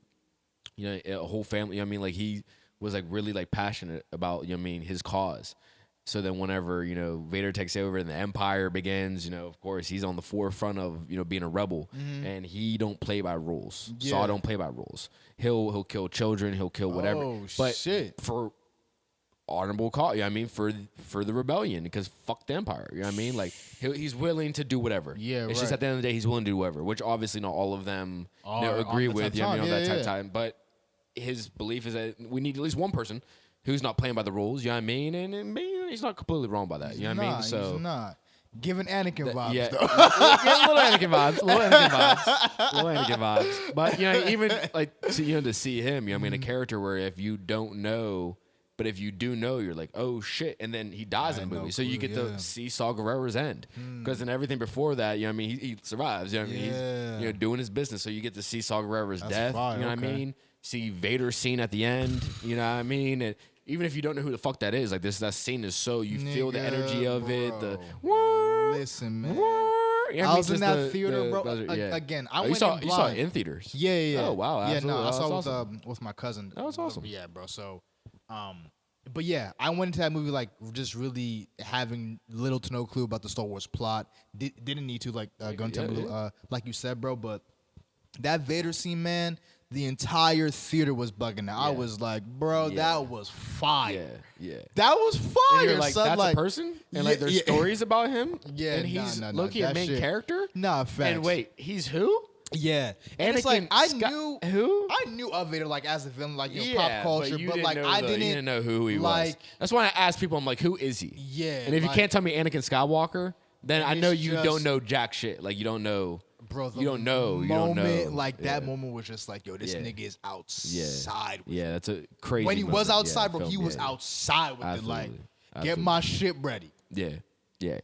you know a whole family. You know what I mean? Like he was like really like passionate about you know what I mean his cause. So then whenever, you know, Vader takes over and the Empire begins, you know, of course, he's on the forefront of, you know, being a rebel. And he don't play by rules. Yeah. Saw don't play by rules. He'll kill children, he'll kill whatever. Oh, but shit. for honorable cause, you know what I mean? For the rebellion, because fuck the Empire. You know what I mean? Like he's willing to do whatever. Yeah, It's just right. at the end of the day he's willing to do whatever, which obviously not all of them you know, Are agree on the with, type you know what I mean, time. on that Yeah, type yeah. time. But his belief is that we need at least one person who's not playing by the rules, you know what I mean? And he's not completely wrong by that, you know what I mean? So he's not. Giving Anakin vibes, yeah, though. yeah, little Anakin vibes, little Anakin vibes. But you know, even like to see him, you know, what I mean, a character where if you don't know, but if you do know, you're like, oh shit, and then he dies in the no movie, so you clue, get yeah. to see Saw Gerrera's end, because in everything before that, you know, what I mean, he survives, you know, what I mean, Yeah. he's doing his business, so you get to see Saw Gerrera's That's death, fire, you know what I okay. mean? See Vader's scene at the end, you know what I mean? even if you don't know who the fuck that is, like that scene is so you feel the energy of it. The listen, man. I was in that theater, bro. Yeah. Again, I you went saw in you saw it blind. in theaters. Yeah. Oh wow, yeah. absolutely. No, I saw That's awesome. with my cousin. That was awesome. Yeah, bro. So, but yeah, I went into that movie like just really having little to no clue about the Star Wars plot. Didn't need to like go into like you said, bro. But that Vader scene, man, the entire theater was bugging out. I was like, bro, that was fire. Yeah. That was fire. And you're like, son. that's like, a person, and like there's stories about him. Yeah, and he's nah, low-key a that main shit- character. Nah, facts. And wait, he's who? Yeah, and it's like Anakin I knew of Vader like as a villain, like pop culture, but like I didn't know who he like, was. That's why I asked people, I'm like, who is he? Yeah, and if you like- can't tell me Anakin Skywalker, then I know it's you just- don't know jack shit. Like you don't know, bro. you don't know. You don't know. Like that moment was just like, yo, this nigga is outside. With Yeah, that's a crazy. when he was moment. outside, bro, film, he was outside with it. Like, get my shit ready. Yeah. Yeah,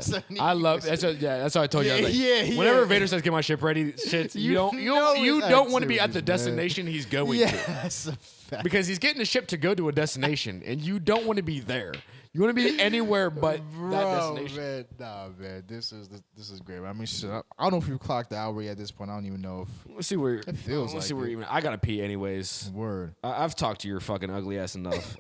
Son, I love that's what I told you. I was like, whenever Vader says "get my ship ready," shit, you don't want to be at the destination he's going to, that's a fact. because he's getting a ship to go to a destination, and you don't want to be there. You want to be anywhere but that destination. Man, nah, man, this is great. I mean, shit, I don't know if we've clocked the hour yet at this point. I don't even know if Let's see where it feels. Let's like see where it. even. I gotta pee anyways. Word. I've talked to your fucking ugly ass enough.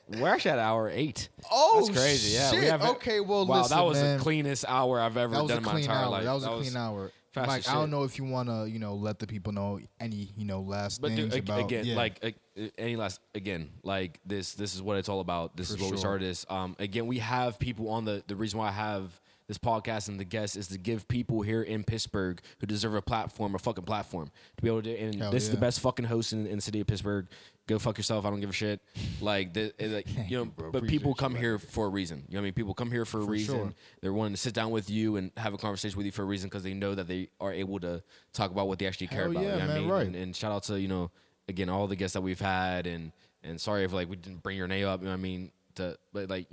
We're actually at hour 8. Oh, that's crazy. Yeah, shit. we have. Okay, well, wow, listen, that was man. the cleanest hour I've ever That was done a in my clean entire hour. life. That was a clean hour. fast Mike, as I don't shit. know if you want to, let the people know any, last But things dude, about again, yeah. like any last again, like this is what it's all about. This For is what we sure. started this. Again, we have people on the reason why I have this podcast and the guests is to give people here in Pittsburgh who deserve a fucking platform to be able to. And Hell this is the yeah. best fucking host in the city of Pittsburgh. Go fuck yourself. I don't give a shit. Like, Thank you, bro. but people Appreciate come you, here for a reason. You know what I mean? People come here for a reason. sure. They're wanting to sit down with you and have a conversation with you for a reason because they know that they are able to talk about what they actually care Hell about. yeah, You know what I man, mean? right. And shout out to, again, all the guests that we've had and sorry if like we didn't bring your name up, you know what I mean? But like,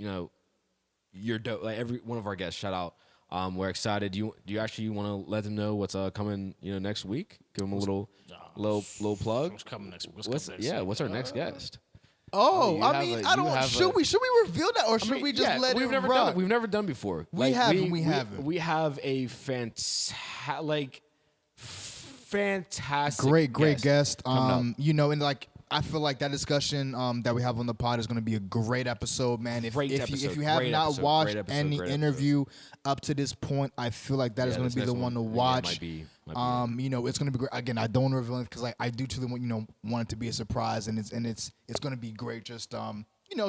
you're dope. Like every one of our guests, shout out. We're excited. Do you actually want to let them know what's coming, next week? Give them a little plug. What's coming next week? What's our next guest? Oh, you I have mean, a- I you don't. have Should a- we reveal that, or should we just let we've it never rock? done it. We've never done before. We haven't. We haven't. We have a fantastic Great guest. coming up. And like I feel like that discussion that we have on the pod is going to be a great episode, man. If you have not watched any interview up to this point, I feel like that is going to be the one to watch. Might be it's going to be great. Again, I don't want to reveal it because like I do to the want it to be a surprise, and it's going to be great. Just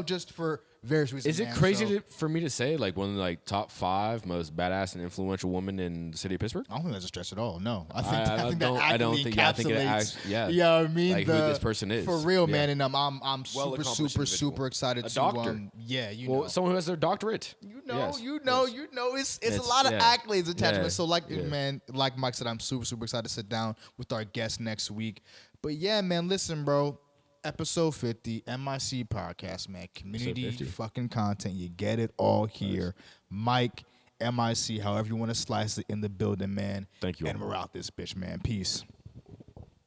just for various reasons. Is it crazy for me to say like one of the like top 5 most badass and influential women in the city of Pittsburgh? I don't think that's a stretch at all. No, I think I don't think it encapsulates. yeah. You know what I mean? Like who this person is. For real, Yeah. man. And I'm Well-accomplished super individual. excited A to doctor. Someone who has their doctorate. It's a It's- lot of yeah. accolades attached to Yeah. it. So like Yeah. man, like Mike said, I'm super excited to sit down with our guest next week. But yeah, man, listen, bro. Episode 50, MIC podcast, man. Community 50. fucking content. You get it all here. Mike, MIC, however you want to slice it in the building, man. Thank you And all. we're out this bitch, man. Peace.